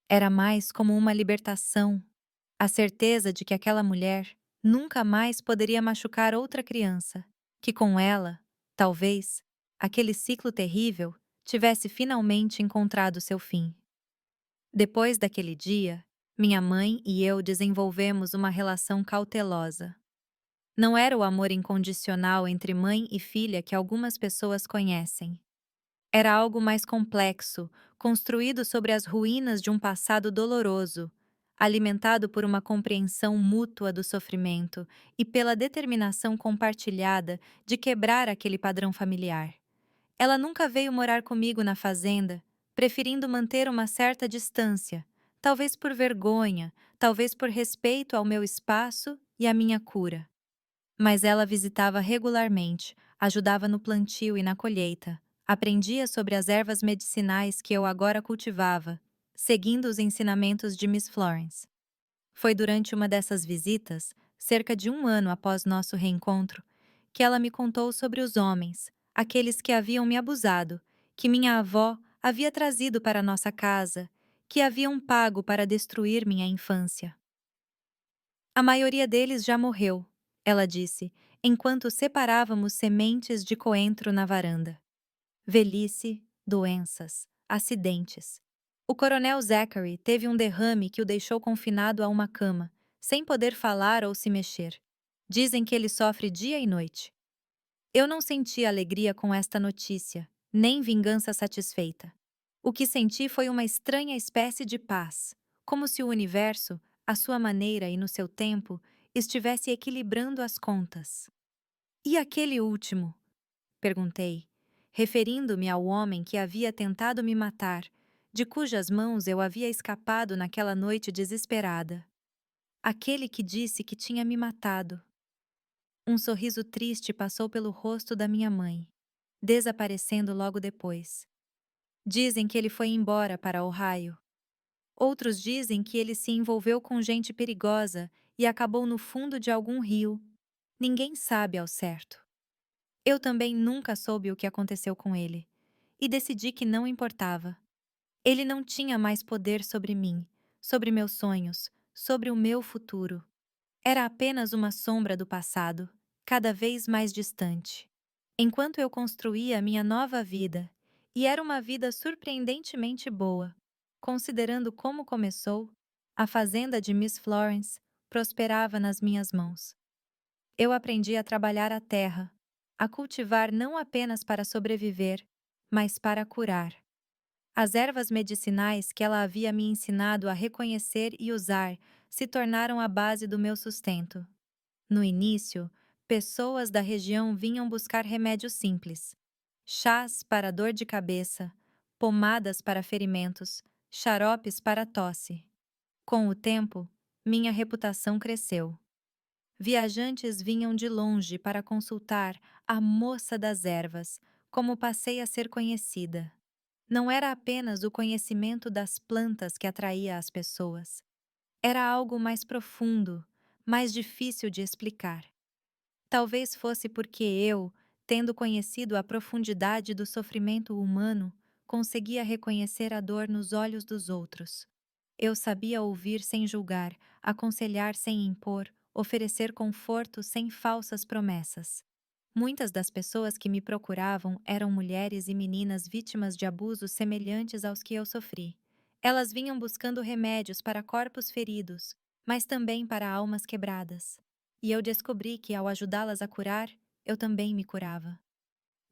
Era mais como uma libertação, a certeza de que aquela mulher nunca mais poderia machucar outra criança, que com ela, talvez, aquele ciclo terrível tivesse finalmente encontrado seu fim. Depois daquele dia, minha mãe e eu desenvolvemos uma relação cautelosa. Não era o amor incondicional entre mãe e filha que algumas pessoas conhecem. Era algo mais complexo, construído sobre as ruínas de um passado doloroso, alimentado por uma compreensão mútua do sofrimento e pela determinação compartilhada de quebrar aquele padrão familiar. Ela nunca veio morar comigo na fazenda, preferindo manter uma certa distância, talvez por vergonha, talvez por respeito ao meu espaço e à minha cura. Mas ela visitava regularmente, ajudava no plantio e na colheita, aprendia sobre as ervas medicinais que eu agora cultivava, seguindo os ensinamentos de Miss Florence. Foi durante uma dessas visitas, cerca de um ano após nosso reencontro, que ela me contou sobre os homens, aqueles que haviam me abusado, que minha avó havia trazido para nossa casa, que haviam pago para destruir minha infância. A maioria deles já morreu, ela disse, enquanto separávamos sementes de coentro na varanda. Velhice, doenças, acidentes. O coronel Zachary teve um derrame que o deixou confinado a uma cama, sem poder falar ou se mexer. Dizem que ele sofre dia e noite. Eu não senti alegria com esta notícia, nem vingança satisfeita. O que senti foi uma estranha espécie de paz, como se o universo, à sua maneira e no seu tempo, estivesse equilibrando as contas. E aquele último? Perguntei, referindo-me ao homem que havia tentado me matar, de cujas mãos eu havia escapado naquela noite desesperada. Aquele que disse que tinha me matado. Um sorriso triste passou pelo rosto da minha mãe, desaparecendo logo depois. Dizem que ele foi embora para Ohio. Outros dizem que ele se envolveu com gente perigosa e acabou no fundo de algum rio. Ninguém sabe ao certo. Eu também nunca soube o que aconteceu com ele, e decidi que não importava. Ele não tinha mais poder sobre mim, sobre meus sonhos, sobre o meu futuro. Era apenas uma sombra do passado, cada vez mais distante. Enquanto eu construía minha nova vida, e era uma vida surpreendentemente boa, considerando como começou, a fazenda de Miss Florence prosperava nas minhas mãos. Eu aprendi a trabalhar a terra, a cultivar não apenas para sobreviver, mas para curar. As ervas medicinais que ela havia me ensinado a reconhecer e usar se tornaram a base do meu sustento. No início, pessoas da região vinham buscar remédios simples: chás para dor de cabeça, pomadas para ferimentos, xaropes para tosse. Com o tempo, minha reputação cresceu. Viajantes vinham de longe para consultar a moça das ervas, como passei a ser conhecida. Não era apenas o conhecimento das plantas que atraía as pessoas. Era algo mais profundo, mais difícil de explicar. Talvez fosse porque eu, tendo conhecido a profundidade do sofrimento humano, conseguia reconhecer a dor nos olhos dos outros. Eu sabia ouvir sem julgar, aconselhar sem impor, oferecer conforto sem falsas promessas. Muitas das pessoas que me procuravam eram mulheres e meninas vítimas de abusos semelhantes aos que eu sofri. Elas vinham buscando remédios para corpos feridos, mas também para almas quebradas. E eu descobri que, ao ajudá-las a curar, eu também me curava.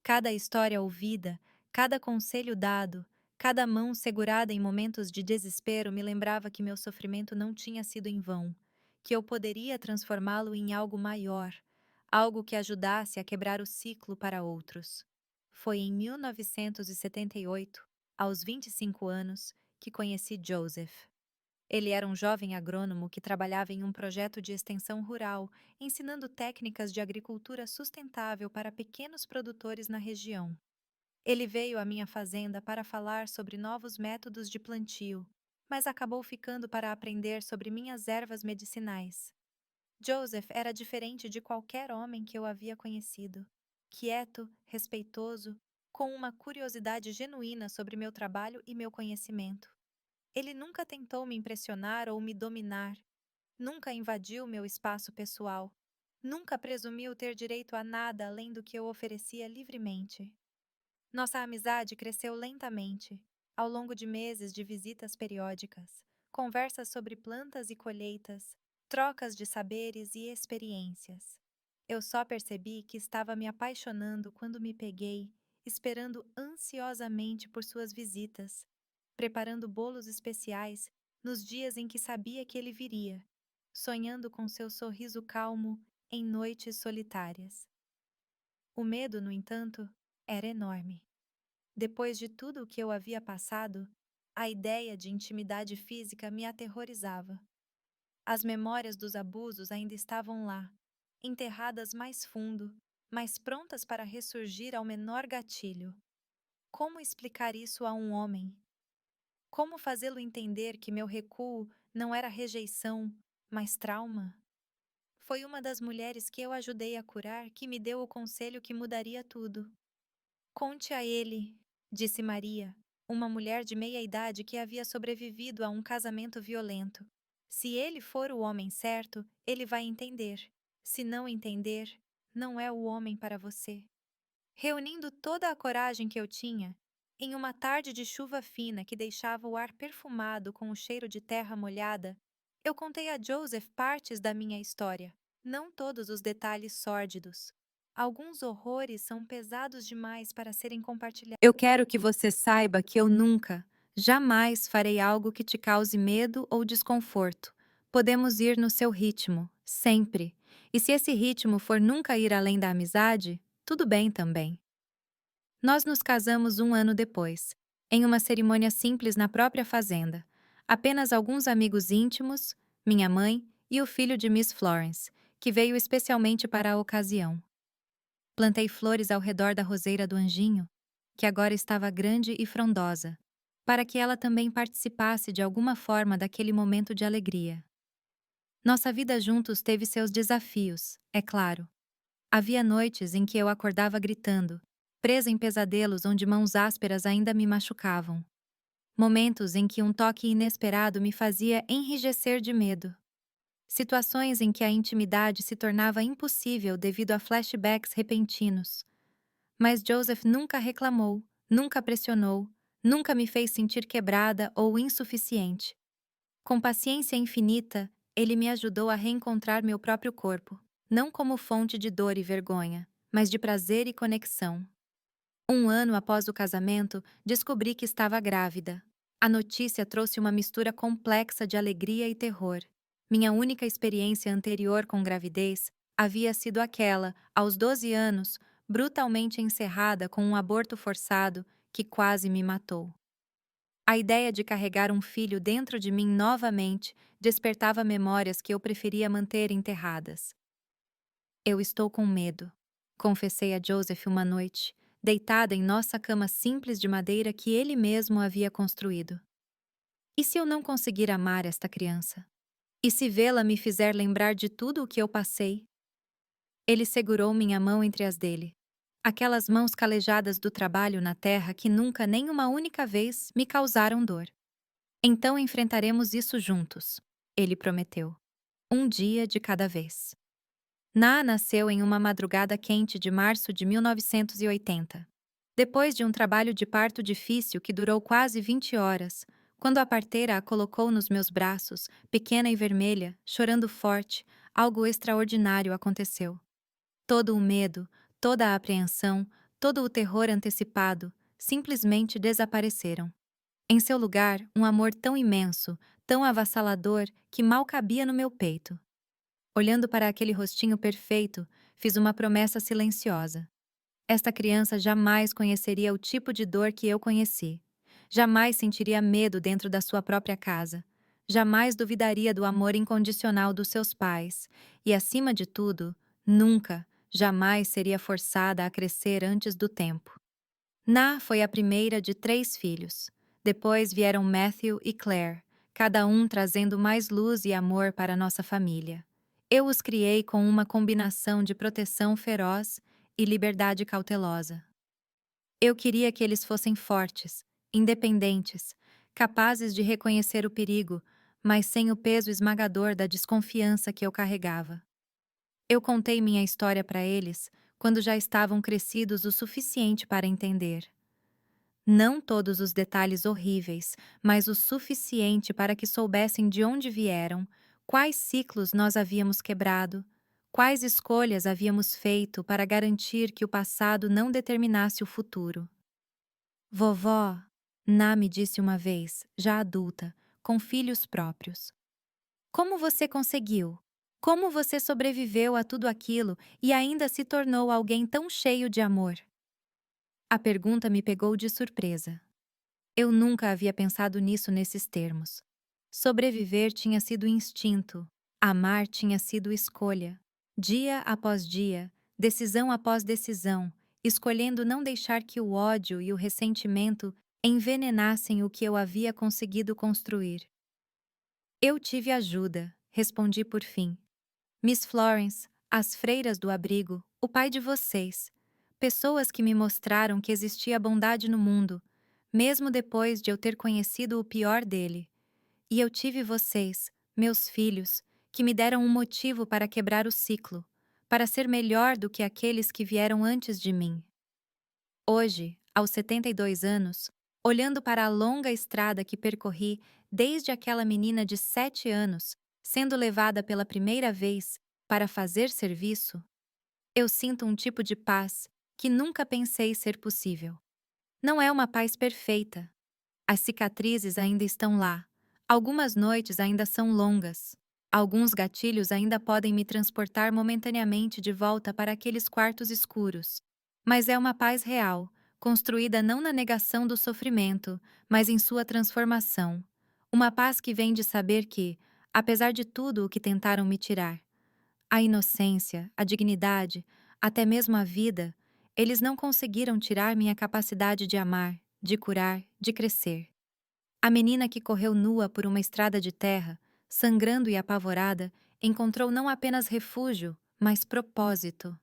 Cada história ouvida, cada conselho dado, cada mão segurada em momentos de desespero me lembrava que meu sofrimento não tinha sido em vão, que eu poderia transformá-lo em algo maior, algo que ajudasse a quebrar o ciclo para outros. Foi em 1978, aos 25 anos, que conheci Joseph. Ele era um jovem agrônomo que trabalhava em um projeto de extensão rural, ensinando técnicas de agricultura sustentável para pequenos produtores na região. Ele veio à minha fazenda para falar sobre novos métodos de plantio, mas acabou ficando para aprender sobre minhas ervas medicinais. Joseph era diferente de qualquer homem que eu havia conhecido. Quieto, respeitoso, com uma curiosidade genuína sobre meu trabalho e meu conhecimento. Ele nunca tentou me impressionar ou me dominar, nunca invadiu meu espaço pessoal, nunca presumiu ter direito a nada além do que eu oferecia livremente. Nossa amizade cresceu lentamente, ao longo de meses de visitas periódicas, conversas sobre plantas e colheitas, trocas de saberes e experiências. Eu só percebi que estava me apaixonando quando me peguei, esperando ansiosamente por suas visitas, preparando bolos especiais nos dias em que sabia que ele viria, sonhando com seu sorriso calmo em noites solitárias. O medo, no entanto, era enorme. Depois de tudo o que eu havia passado, a ideia de intimidade física me aterrorizava. As memórias dos abusos ainda estavam lá, enterradas mais fundo, mas prontas para ressurgir ao menor gatilho. Como explicar isso a um homem? Como fazê-lo entender que meu recuo não era rejeição, mas trauma? Foi uma das mulheres que eu ajudei a curar que me deu o conselho que mudaria tudo. Conte a ele, disse Maria, uma mulher de meia idade que havia sobrevivido a um casamento violento. Se ele for o homem certo, ele vai entender. Se não entender, não é o homem para você. Reunindo toda a coragem que eu tinha, em uma tarde de chuva fina que deixava o ar perfumado com o cheiro de terra molhada, eu contei a Joseph partes da minha história, não todos os detalhes sórdidos. Alguns horrores são pesados demais para serem compartilhados. Eu quero que você saiba que eu nunca, jamais farei algo que te cause medo ou desconforto. Podemos ir no seu ritmo, sempre. E se esse ritmo for nunca ir além da amizade, tudo bem também. Nós nos casamos um ano depois, em uma cerimônia simples na própria fazenda. Apenas alguns amigos íntimos, minha mãe e o filho de Miss Florence, que veio especialmente para a ocasião. Plantei flores ao redor da roseira do anjinho, que agora estava grande e frondosa, para que ela também participasse de alguma forma daquele momento de alegria. Nossa vida juntos teve seus desafios, é claro. Havia noites em que eu acordava gritando, presa em pesadelos onde mãos ásperas ainda me machucavam. Momentos em que um toque inesperado me fazia enrijecer de medo. Situações em que a intimidade se tornava impossível devido a flashbacks repentinos. Mas Joseph nunca reclamou, nunca pressionou, nunca me fez sentir quebrada ou insuficiente. Com paciência infinita, ele me ajudou a reencontrar meu próprio corpo, não como fonte de dor e vergonha, mas de prazer e conexão. Um ano após o casamento, descobri que estava grávida. A notícia trouxe uma mistura complexa de alegria e terror. Minha única experiência anterior com gravidez havia sido aquela, aos 12 anos, brutalmente encerrada com um aborto forçado que quase me matou. A ideia de carregar um filho dentro de mim novamente despertava memórias que eu preferia manter enterradas. Eu estou com medo, confessei a Joseph uma noite, deitada em nossa cama simples de madeira que ele mesmo havia construído. E se eu não conseguir amar esta criança? E se vê-la me fizer lembrar de tudo o que eu passei? Ele segurou minha mão entre as dele. Aquelas mãos calejadas do trabalho na terra que nunca nem uma única vez me causaram dor. Então enfrentaremos isso juntos, ele prometeu. Um dia de cada vez. Na nasceu em uma madrugada quente de março de 1980. Depois de um trabalho de parto difícil que durou quase 20 horas, quando a parteira a colocou nos meus braços, pequena e vermelha, chorando forte, algo extraordinário aconteceu. Todo o medo, toda a apreensão, todo o terror antecipado simplesmente desapareceram. Em seu lugar, um amor tão imenso, tão avassalador, que mal cabia no meu peito. Olhando para aquele rostinho perfeito, fiz uma promessa silenciosa. Esta criança jamais conheceria o tipo de dor que eu conheci. Jamais sentiria medo dentro da sua própria casa. Jamais duvidaria do amor incondicional dos seus pais. E, acima de tudo, nunca, jamais seria forçada a crescer antes do tempo. Na foi a primeira de 3 filhos. Depois vieram Matthew e Claire, cada um trazendo mais luz e amor para nossa família. Eu os criei com uma combinação de proteção feroz e liberdade cautelosa. Eu queria que eles fossem fortes, independentes, capazes de reconhecer o perigo, mas sem o peso esmagador da desconfiança que eu carregava. Eu contei minha história para eles quando já estavam crescidos o suficiente para entender. Não todos os detalhes horríveis, mas o suficiente para que soubessem de onde vieram, quais ciclos nós havíamos quebrado, quais escolhas havíamos feito para garantir que o passado não determinasse o futuro. Vovó, Ná me disse uma vez, já adulta, com filhos próprios. Como você conseguiu? Como você sobreviveu a tudo aquilo e ainda se tornou alguém tão cheio de amor? A pergunta me pegou de surpresa. Eu nunca havia pensado nisso nesses termos. Sobreviver tinha sido instinto, amar tinha sido escolha. Dia após dia, decisão após decisão, escolhendo não deixar que o ódio e o ressentimento envenenassem o que eu havia conseguido construir. Eu tive ajuda, respondi por fim. Miss Florence, as freiras do abrigo, o pai de vocês. Pessoas que me mostraram que existia bondade no mundo, mesmo depois de eu ter conhecido o pior dele. E eu tive vocês, meus filhos, que me deram um motivo para quebrar o ciclo, para ser melhor do que aqueles que vieram antes de mim. Hoje, aos 72 anos, olhando para a longa estrada que percorri desde aquela menina de 7 anos, sendo levada pela primeira vez para fazer serviço, eu sinto um tipo de paz que nunca pensei ser possível. Não é uma paz perfeita. As cicatrizes ainda estão lá. Algumas noites ainda são longas. Alguns gatilhos ainda podem me transportar momentaneamente de volta para aqueles quartos escuros. Mas é uma paz real, construída não na negação do sofrimento, mas em sua transformação. Uma paz que vem de saber que, apesar de tudo o que tentaram me tirar, a inocência, a dignidade, até mesmo a vida, eles não conseguiram tirar minha capacidade de amar, de curar, de crescer. A menina que correu nua por uma estrada de terra, sangrando e apavorada, encontrou não apenas refúgio, mas propósito.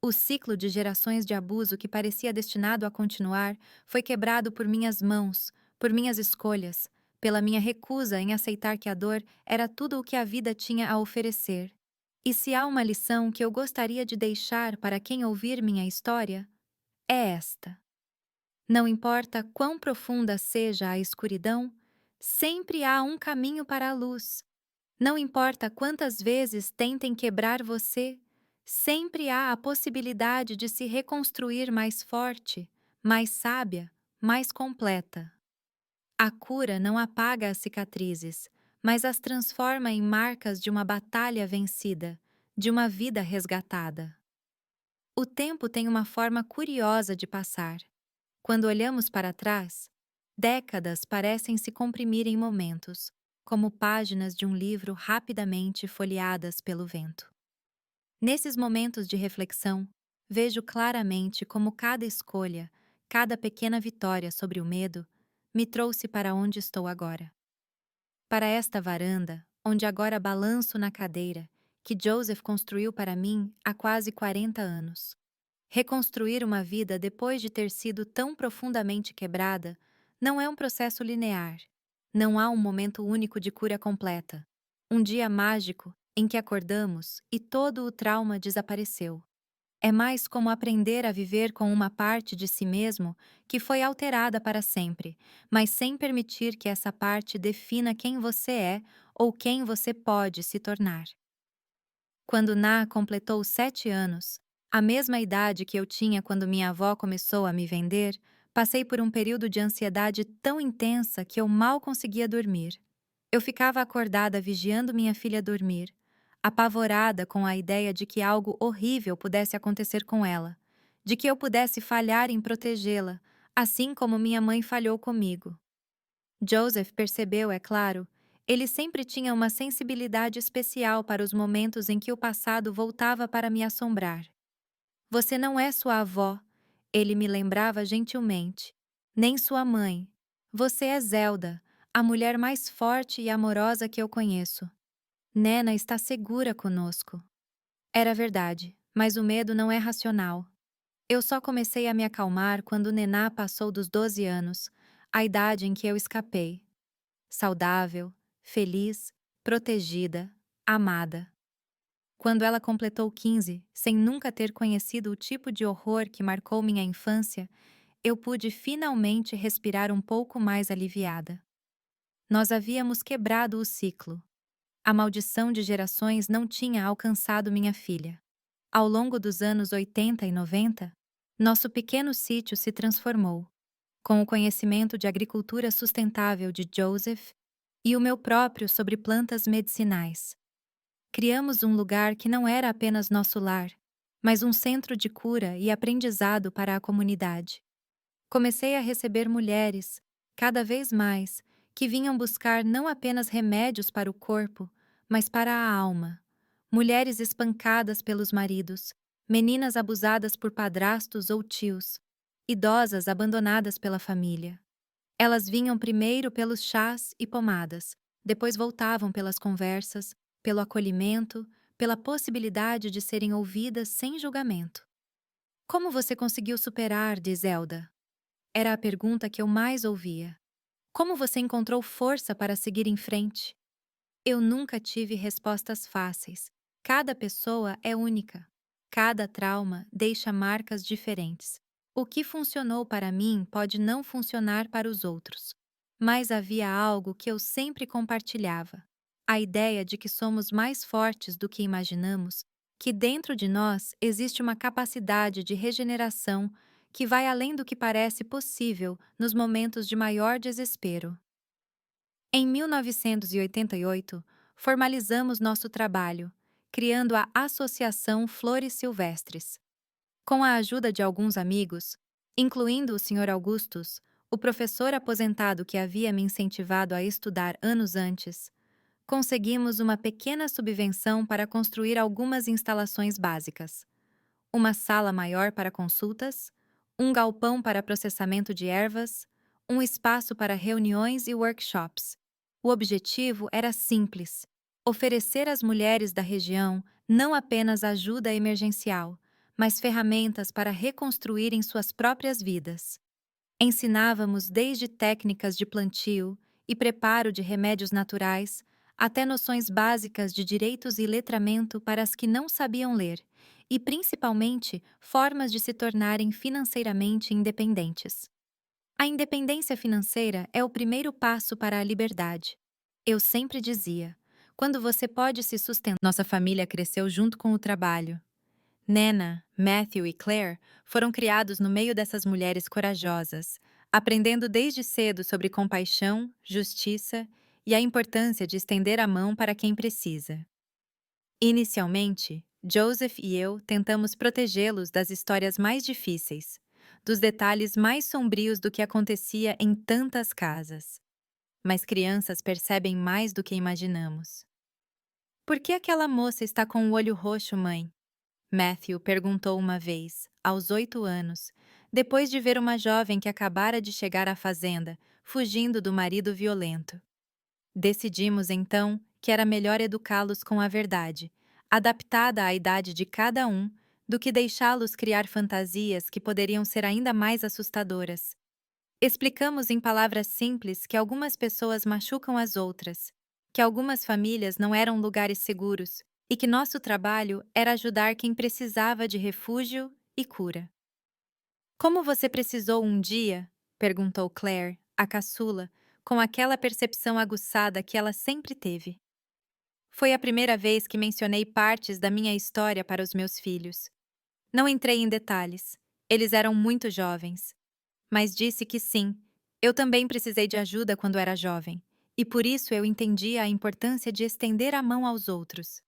O ciclo de gerações de abuso que parecia destinado a continuar foi quebrado por minhas mãos, por minhas escolhas, pela minha recusa em aceitar que a dor era tudo o que a vida tinha a oferecer. E se há uma lição que eu gostaria de deixar para quem ouvir minha história, é esta. Não importa quão profunda seja a escuridão, sempre há um caminho para a luz. Não importa quantas vezes tentem quebrar você, sempre há a possibilidade de se reconstruir mais forte, mais sábia, mais completa. A cura não apaga as cicatrizes, mas as transforma em marcas de uma batalha vencida, de uma vida resgatada. O tempo tem uma forma curiosa de passar. Quando olhamos para trás, décadas parecem se comprimir em momentos, como páginas de um livro rapidamente folheadas pelo vento. Nesses momentos de reflexão, vejo claramente como cada escolha, cada pequena vitória sobre o medo, me trouxe para onde estou agora. Para esta varanda, onde agora balanço na cadeira, que Joseph construiu para mim há quase 40 anos. Reconstruir uma vida depois de ter sido tão profundamente quebrada não é um processo linear. Não há um momento único de cura completa. Um dia mágico em que acordamos e todo o trauma desapareceu. É mais como aprender a viver com uma parte de si mesmo que foi alterada para sempre, mas sem permitir que essa parte defina quem você é ou quem você pode se tornar. Quando Na completou 7 anos, a mesma idade que eu tinha quando minha avó começou a me vender, passei por um período de ansiedade tão intensa que eu mal conseguia dormir. Eu ficava acordada vigiando minha filha dormir, apavorada com a ideia de que algo horrível pudesse acontecer com ela, de que eu pudesse falhar em protegê-la, assim como minha mãe falhou comigo. Joseph percebeu, é claro, ele sempre tinha uma sensibilidade especial para os momentos em que o passado voltava para me assombrar. Você não é sua avó, ele me lembrava gentilmente, nem sua mãe. Você é Zelda, a mulher mais forte e amorosa que eu conheço. Nena está segura conosco. Era verdade, mas o medo não é racional. Eu só comecei a me acalmar quando Nená passou dos 12 anos, a idade em que eu escapei. Saudável, feliz, protegida, amada. Quando ela completou 15, sem nunca ter conhecido o tipo de horror que marcou minha infância, eu pude finalmente respirar um pouco mais aliviada. Nós havíamos quebrado o ciclo. A maldição de gerações não tinha alcançado minha filha. Ao longo dos anos 80 e 90, nosso pequeno sítio se transformou. Com o conhecimento de agricultura sustentável de Joseph e o meu próprio sobre plantas medicinais. Criamos um lugar que não era apenas nosso lar, mas um centro de cura e aprendizado para a comunidade. Comecei a receber mulheres, cada vez mais, que vinham buscar não apenas remédios para o corpo, mas para a alma. Mulheres espancadas pelos maridos, meninas abusadas por padrastos ou tios, idosas abandonadas pela família. Elas vinham primeiro pelos chás e pomadas, depois voltavam pelas conversas, pelo acolhimento, pela possibilidade de serem ouvidas sem julgamento. Como você conseguiu superar, diz Zelda? Era a pergunta que eu mais ouvia. Como você encontrou força para seguir em frente? Eu nunca tive respostas fáceis. Cada pessoa é única. Cada trauma deixa marcas diferentes. O que funcionou para mim pode não funcionar para os outros. Mas havia algo que eu sempre compartilhava: a ideia de que somos mais fortes do que imaginamos, que dentro de nós existe uma capacidade de regeneração que vai além do que parece possível nos momentos de maior desespero. Em 1988, formalizamos nosso trabalho, criando a Associação Flores Silvestres. Com a ajuda de alguns amigos, incluindo o Sr. Augustus, o professor aposentado que havia me incentivado a estudar anos antes, conseguimos uma pequena subvenção para construir algumas instalações básicas. Uma sala maior para consultas, um galpão para processamento de ervas, um espaço para reuniões e workshops. O objetivo era simples: oferecer às mulheres da região não apenas ajuda emergencial, mas ferramentas para reconstruírem suas próprias vidas. Ensinávamos desde técnicas de plantio e preparo de remédios naturais, até noções básicas de direitos e letramento para as que não sabiam ler, e principalmente formas de se tornarem financeiramente independentes. A independência financeira é o primeiro passo para a liberdade. Eu sempre dizia: quando você pode se sustentar. Nossa família cresceu junto com o trabalho. Nana, Matthew e Claire foram criados no meio dessas mulheres corajosas, aprendendo desde cedo sobre compaixão, justiça e a importância de estender a mão para quem precisa. Inicialmente, Joseph e eu tentamos protegê-los das histórias mais difíceis, dos detalhes mais sombrios do que acontecia em tantas casas. Mas crianças percebem mais do que imaginamos. Por que aquela moça está com o olho roxo, mãe? Matthew perguntou uma vez, aos 8 anos, depois de ver uma jovem que acabara de chegar à fazenda, fugindo do marido violento. Decidimos, então, que era melhor educá-los com a verdade, adaptada à idade de cada um, do que deixá-los criar fantasias que poderiam ser ainda mais assustadoras. Explicamos em palavras simples que algumas pessoas machucam as outras, que algumas famílias não eram lugares seguros e que nosso trabalho era ajudar quem precisava de refúgio e cura. Como você precisou um dia? Perguntou Claire, a caçula, com aquela percepção aguçada que ela sempre teve. Foi a primeira vez que mencionei partes da minha história para os meus filhos. Não entrei em detalhes. Eles eram muito jovens. Mas disse que sim, eu também precisei de ajuda quando era jovem, e por isso eu entendia a importância de estender a mão aos outros.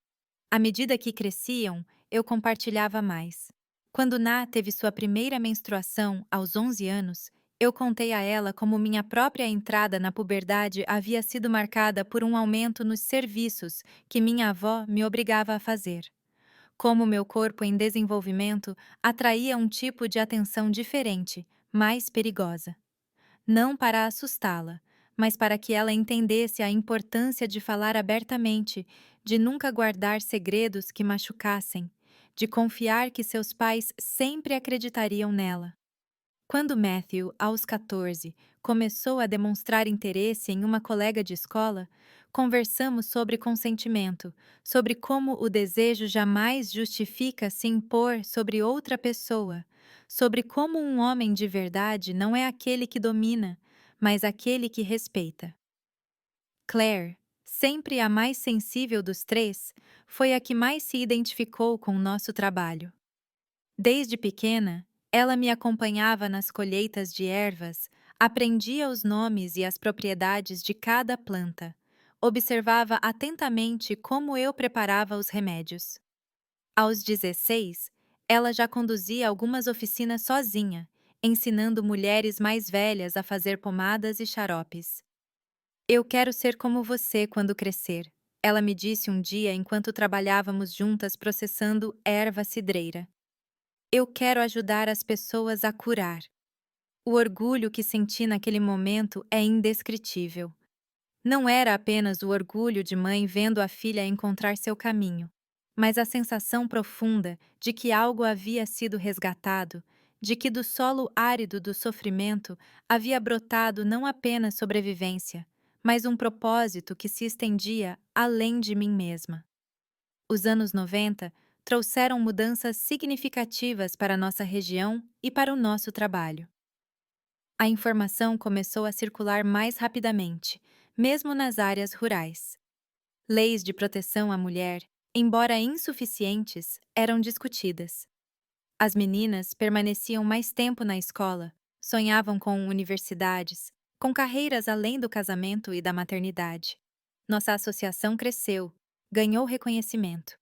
À medida que cresciam, eu compartilhava mais. Quando Na teve sua primeira menstruação, aos 11 anos, eu contei a ela como minha própria entrada na puberdade havia sido marcada por um aumento nos serviços que minha avó me obrigava a fazer. Como meu corpo em desenvolvimento atraía um tipo de atenção diferente, mais perigosa. Não para assustá-la, mas para que ela entendesse a importância de falar abertamente, de nunca guardar segredos que machucassem, de confiar que seus pais sempre acreditariam nela. Quando Matthew, aos 14, começou a demonstrar interesse em uma colega de escola, conversamos sobre consentimento, sobre como o desejo jamais justifica se impor sobre outra pessoa, sobre como um homem de verdade não é aquele que domina, mas aquele que respeita. Claire, sempre a mais sensível dos três, foi a que mais se identificou com o nosso trabalho. Desde pequena, ela me acompanhava nas colheitas de ervas, aprendia os nomes e as propriedades de cada planta, observava atentamente como eu preparava os remédios. Aos 16, ela já conduzia algumas oficinas sozinha, ensinando mulheres mais velhas a fazer pomadas e xaropes. Eu quero ser como você quando crescer, ela me disse um dia enquanto trabalhávamos juntas processando erva cidreira. Eu quero ajudar as pessoas a curar. O orgulho que senti naquele momento é indescritível. Não era apenas o orgulho de mãe vendo a filha encontrar seu caminho, mas a sensação profunda de que algo havia sido resgatado, de que do solo árido do sofrimento havia brotado não apenas sobrevivência, mas um propósito que se estendia além de mim mesma. Os anos 90 trouxeram mudanças significativas para nossa região e para o nosso trabalho. A informação começou a circular mais rapidamente, mesmo nas áreas rurais. Leis de proteção à mulher, embora insuficientes, eram discutidas. As meninas permaneciam mais tempo na escola, sonhavam com universidades, com carreiras além do casamento e da maternidade. Nossa associação cresceu, ganhou reconhecimento.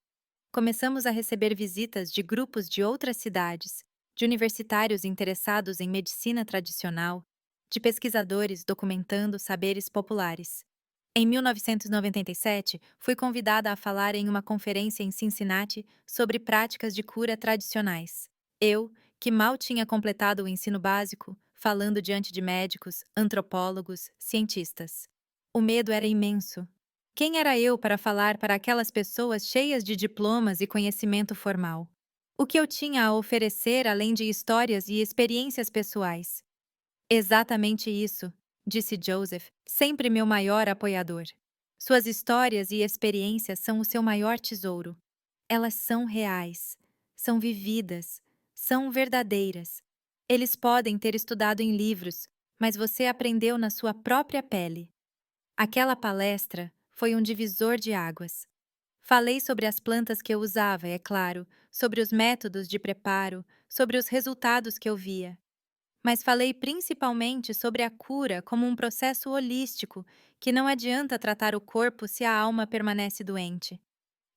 Começamos a receber visitas de grupos de outras cidades, de universitários interessados em medicina tradicional, de pesquisadores documentando saberes populares. Em 1997, fui convidada a falar em uma conferência em Cincinnati sobre práticas de cura tradicionais. Eu, que mal tinha completado o ensino básico, falando diante de médicos, antropólogos, cientistas. O medo era imenso. Quem era eu para falar para aquelas pessoas cheias de diplomas e conhecimento formal? O que eu tinha a oferecer além de histórias e experiências pessoais? Exatamente isso, disse Joseph, sempre meu maior apoiador. Suas histórias e experiências são o seu maior tesouro. Elas são reais, são vividas, são verdadeiras. Eles podem ter estudado em livros, mas você aprendeu na sua própria pele. Aquela palestra foi um divisor de águas. Falei sobre as plantas que eu usava, é claro, sobre os métodos de preparo, sobre os resultados que eu via. Mas falei principalmente sobre a cura como um processo holístico, que não adianta tratar o corpo se a alma permanece doente.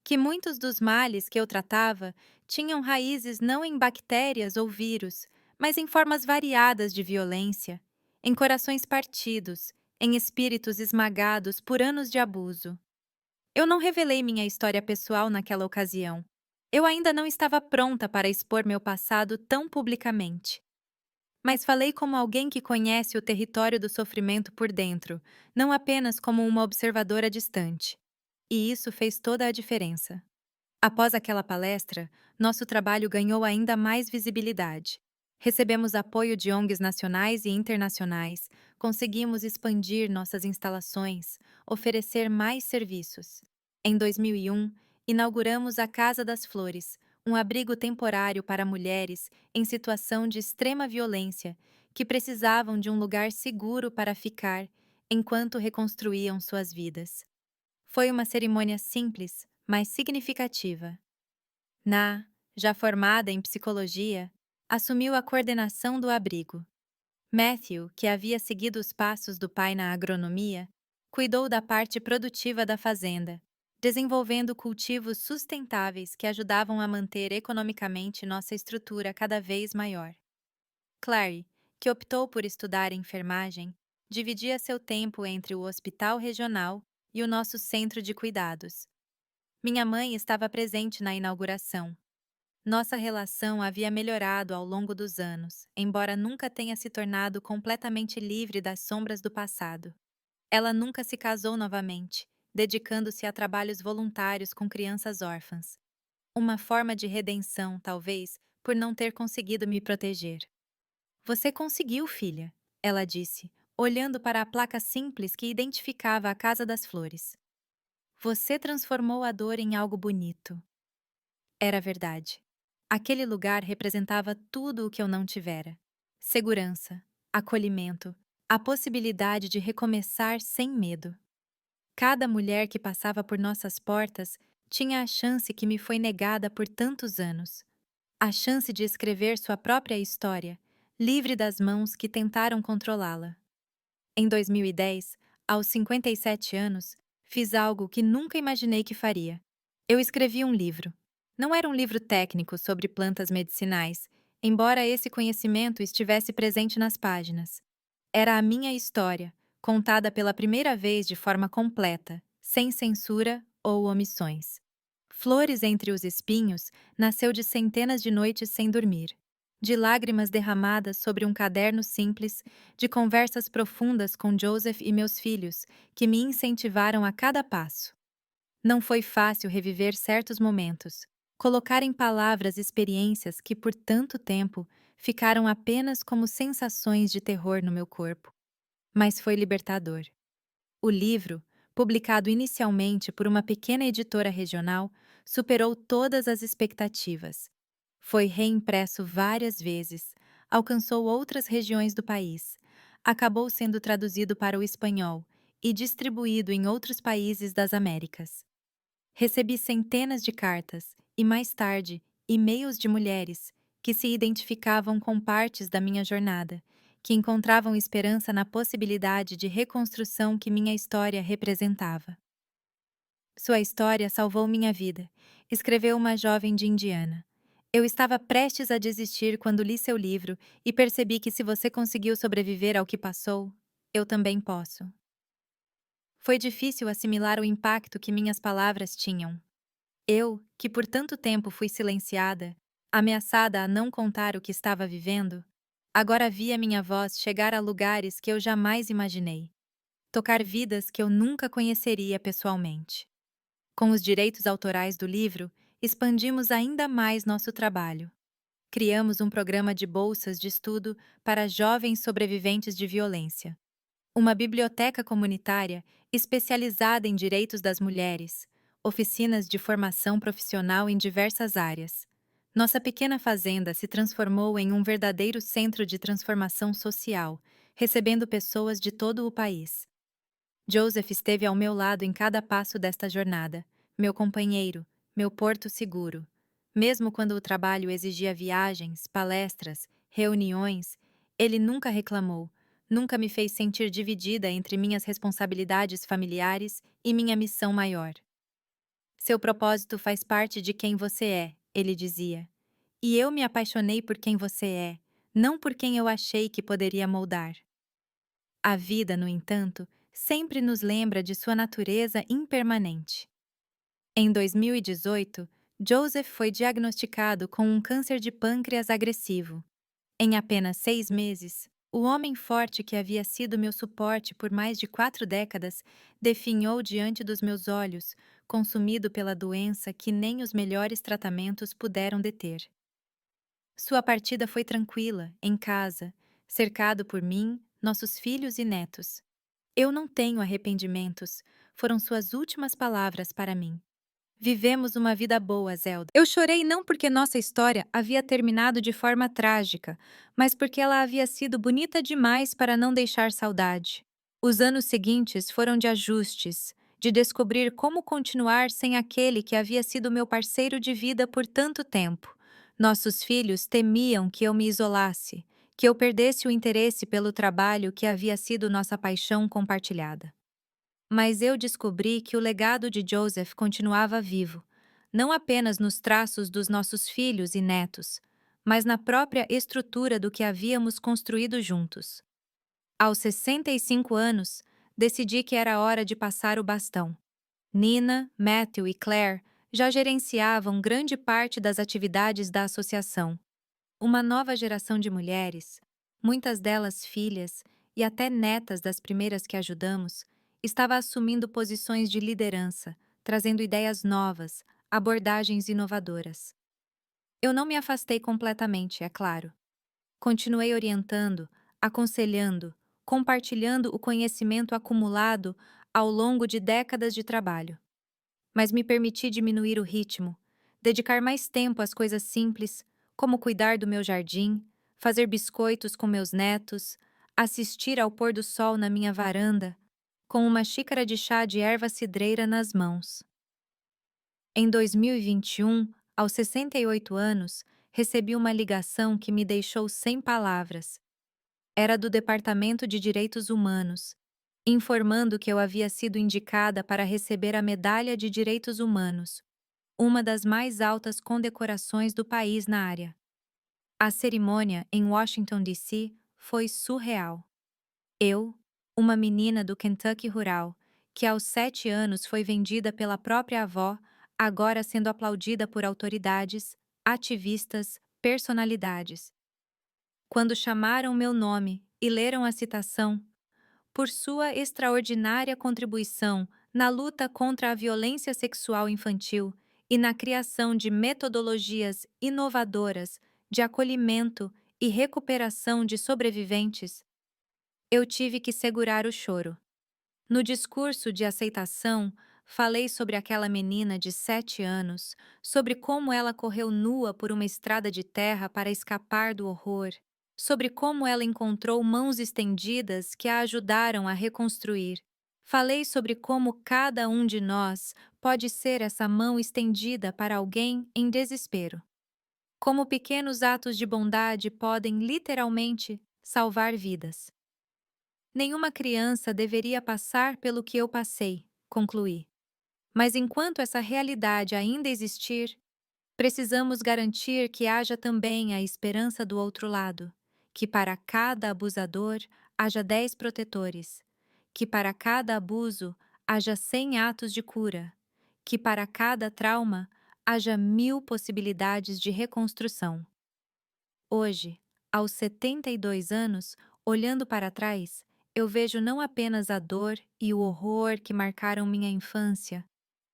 Que muitos dos males que eu tratava tinham raízes não em bactérias ou vírus, mas em formas variadas de violência, em corações partidos, em espíritos esmagados por anos de abuso. Eu não revelei minha história pessoal naquela ocasião. Eu ainda não estava pronta para expor meu passado tão publicamente. Mas falei como alguém que conhece o território do sofrimento por dentro, não apenas como uma observadora distante. E isso fez toda a diferença. Após aquela palestra, nosso trabalho ganhou ainda mais visibilidade. Recebemos apoio de ONGs nacionais e internacionais, conseguimos expandir nossas instalações, oferecer mais serviços. Em 2001, inauguramos a Casa das Flores, um abrigo temporário para mulheres em situação de extrema violência que precisavam de um lugar seguro para ficar enquanto reconstruíam suas vidas. Foi uma cerimônia simples, mas significativa. Na, já formada em psicologia, assumiu a coordenação do abrigo. Matthew, que havia seguido os passos do pai na agronomia, cuidou da parte produtiva da fazenda, desenvolvendo cultivos sustentáveis que ajudavam a manter economicamente nossa estrutura cada vez maior. Clary, que optou por estudar enfermagem, dividia seu tempo entre o hospital regional e o nosso centro de cuidados. Minha mãe estava presente na inauguração. Nossa relação havia melhorado ao longo dos anos, embora nunca tenha se tornado completamente livre das sombras do passado. Ela nunca se casou novamente, dedicando-se a trabalhos voluntários com crianças órfãs. Uma forma de redenção, talvez, por não ter conseguido me proteger. Você conseguiu, filha, ela disse, olhando para a placa simples que identificava a Casa das Flores. Você transformou a dor em algo bonito. Era verdade. Aquele lugar representava tudo o que eu não tivera: segurança, acolhimento, a possibilidade de recomeçar sem medo. Cada mulher que passava por nossas portas tinha a chance que me foi negada por tantos anos: a chance de escrever sua própria história, livre das mãos que tentaram controlá-la. Em 2010, aos 57 anos, fiz algo que nunca imaginei que faria. Eu escrevi um livro. Não era um livro técnico sobre plantas medicinais, embora esse conhecimento estivesse presente nas páginas. Era a minha história, contada pela primeira vez de forma completa, sem censura ou omissões. Flores entre os espinhos nasceu de centenas de noites sem dormir, de lágrimas derramadas sobre um caderno simples, de conversas profundas com Joseph e meus filhos, que me incentivaram a cada passo. Não foi fácil reviver certos momentos, colocar em palavras experiências que por tanto tempo ficaram apenas como sensações de terror no meu corpo. Mas foi libertador. O livro, publicado inicialmente por uma pequena editora regional, superou todas as expectativas. Foi reimpresso várias vezes, alcançou outras regiões do país, acabou sendo traduzido para o espanhol e distribuído em outros países das Américas. Recebi centenas de cartas e, mais tarde, e-mails de mulheres que se identificavam com partes da minha jornada, que encontravam esperança na possibilidade de reconstrução que minha história representava. Sua história salvou minha vida, escreveu uma jovem de Indiana. Eu estava prestes a desistir quando li seu livro e percebi que se você conseguiu sobreviver ao que passou, eu também posso. Foi difícil assimilar o impacto que minhas palavras tinham. Eu, que por tanto tempo fui silenciada, ameaçada a não contar o que estava vivendo, agora via minha voz chegar a lugares que eu jamais imaginei, tocar vidas que eu nunca conheceria pessoalmente. Com os direitos autorais do livro, expandimos ainda mais nosso trabalho. Criamos um programa de bolsas de estudo para jovens sobreviventes de violência, uma biblioteca comunitária especializada em direitos das mulheres, oficinas de formação profissional em diversas áreas. Nossa pequena fazenda se transformou em um verdadeiro centro de transformação social, recebendo pessoas de todo o país. Joseph esteve ao meu lado em cada passo desta jornada, meu companheiro, meu porto seguro. Mesmo quando o trabalho exigia viagens, palestras, reuniões, ele nunca reclamou, nunca me fez sentir dividida entre minhas responsabilidades familiares e minha missão maior. Seu propósito faz parte de quem você é, ele dizia. E eu me apaixonei por quem você é, não por quem eu achei que poderia moldar. A vida, no entanto, sempre nos lembra de sua natureza impermanente. Em 2018, Joseph foi diagnosticado com um câncer de pâncreas agressivo. Em apenas 6 meses, o homem forte que havia sido meu suporte por mais de 4 décadas definhou diante dos meus olhos, consumido pela doença que nem os melhores tratamentos puderam deter. Sua partida foi tranquila, em casa, cercado por mim, nossos filhos e netos. Eu não tenho arrependimentos, foram suas últimas palavras para mim. Vivemos uma vida boa, Zelda. Eu chorei não porque nossa história havia terminado de forma trágica, mas porque ela havia sido bonita demais para não deixar saudade. Os anos seguintes foram de ajustes, de descobrir como continuar sem aquele que havia sido meu parceiro de vida por tanto tempo. Nossos filhos temiam que eu me isolasse, que eu perdesse o interesse pelo trabalho que havia sido nossa paixão compartilhada. Mas eu descobri que o legado de Joseph continuava vivo, não apenas nos traços dos nossos filhos e netos, mas na própria estrutura do que havíamos construído juntos. Aos 65 anos, decidi que era hora de passar o bastão. Nina, Matthew e Claire já gerenciavam grande parte das atividades da associação. Uma nova geração de mulheres, muitas delas filhas e até netas das primeiras que ajudamos, estava assumindo posições de liderança, trazendo ideias novas, abordagens inovadoras. Eu não me afastei completamente, é claro. Continuei orientando, aconselhando, compartilhando o conhecimento acumulado ao longo de décadas de trabalho. Mas me permiti diminuir o ritmo, dedicar mais tempo às coisas simples, como cuidar do meu jardim, fazer biscoitos com meus netos, assistir ao pôr do sol na minha varanda, com uma xícara de chá de erva cidreira nas mãos. Em 2021, aos 68 anos, recebi uma ligação que me deixou sem palavras. Era do Departamento de Direitos Humanos, informando que eu havia sido indicada para receber a Medalha de Direitos Humanos, uma das mais altas condecorações do país na área. A cerimônia em Washington, D.C. foi surreal. Eu, uma menina do Kentucky rural, que aos 7 anos foi vendida pela própria avó, agora sendo aplaudida por autoridades, ativistas, personalidades. Quando chamaram meu nome e leram a citação, por sua extraordinária contribuição na luta contra a violência sexual infantil e na criação de metodologias inovadoras de acolhimento e recuperação de sobreviventes, eu tive que segurar o choro. No discurso de aceitação, falei sobre aquela menina de 7 anos, sobre como ela correu nua por uma estrada de terra para escapar do horror, sobre como ela encontrou mãos estendidas que a ajudaram a reconstruir. Falei sobre como cada um de nós pode ser essa mão estendida para alguém em desespero. Como pequenos atos de bondade podem literalmente salvar vidas. Nenhuma criança deveria passar pelo que eu passei, concluí. Mas enquanto essa realidade ainda existir, precisamos garantir que haja também a esperança do outro lado, que para cada abusador haja 10 protetores, que para cada abuso haja 100 atos de cura, que para cada trauma haja 1000 possibilidades de reconstrução. Hoje, aos 72 anos, olhando para trás, eu vejo não apenas a dor e o horror que marcaram minha infância,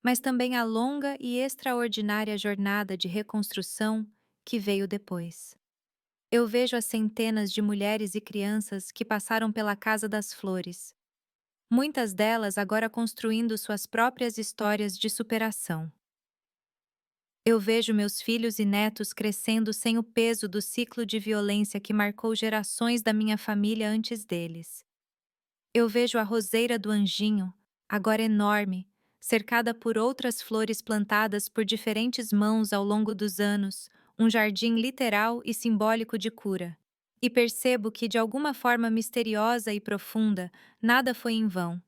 mas também a longa e extraordinária jornada de reconstrução que veio depois. Eu vejo as centenas de mulheres e crianças que passaram pela Casa das Flores, muitas delas agora construindo suas próprias histórias de superação. Eu vejo meus filhos e netos crescendo sem o peso do ciclo de violência que marcou gerações da minha família antes deles. Eu vejo a roseira do Anjinho, agora enorme, cercada por outras flores plantadas por diferentes mãos ao longo dos anos, um jardim literal e simbólico de cura. E percebo que, de alguma forma misteriosa e profunda, nada foi em vão.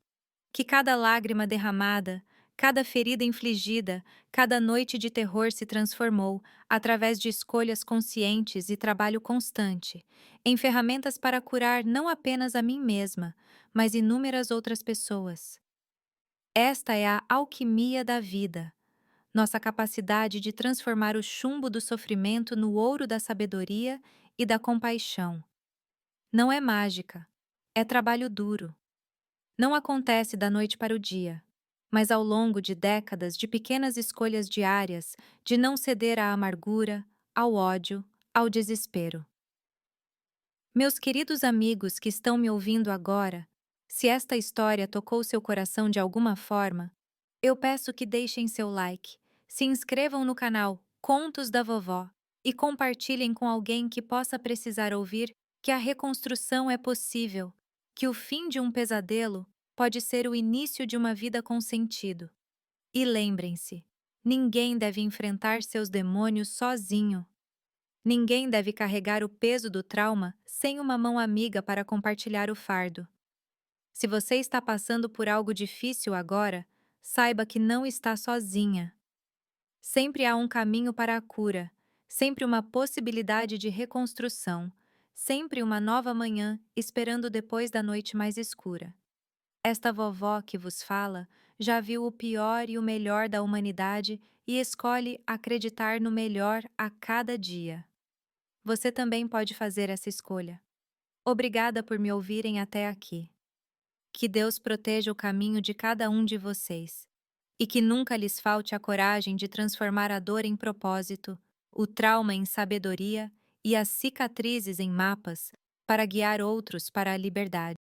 Que cada lágrima derramada, cada ferida infligida, cada noite de terror se transformou, através de escolhas conscientes e trabalho constante, em ferramentas para curar não apenas a mim mesma, mas inúmeras outras pessoas. Esta é a alquimia da vida, nossa capacidade de transformar o chumbo do sofrimento no ouro da sabedoria e da compaixão. Não é mágica, é trabalho duro. Não acontece da noite para o dia, mas ao longo de décadas de pequenas escolhas diárias de não ceder à amargura, ao ódio, ao desespero. Meus queridos amigos que estão me ouvindo agora, se esta história tocou seu coração de alguma forma, eu peço que deixem seu like, se inscrevam no canal Contos da Vovó e compartilhem com alguém que possa precisar ouvir que a reconstrução é possível, que o fim de um pesadelo pode ser o início de uma vida com sentido. E lembrem-se, ninguém deve enfrentar seus demônios sozinho. Ninguém deve carregar o peso do trauma sem uma mão amiga para compartilhar o fardo. Se você está passando por algo difícil agora, saiba que não está sozinha. Sempre há um caminho para a cura, sempre uma possibilidade de reconstrução, sempre uma nova manhã esperando depois da noite mais escura. Esta vovó que vos fala já viu o pior e o melhor da humanidade e escolhe acreditar no melhor a cada dia. Você também pode fazer essa escolha. Obrigada por me ouvirem até aqui. Que Deus proteja o caminho de cada um de vocês. E que nunca lhes falte a coragem de transformar a dor em propósito, o trauma em sabedoria e as cicatrizes em mapas para guiar outros para a liberdade.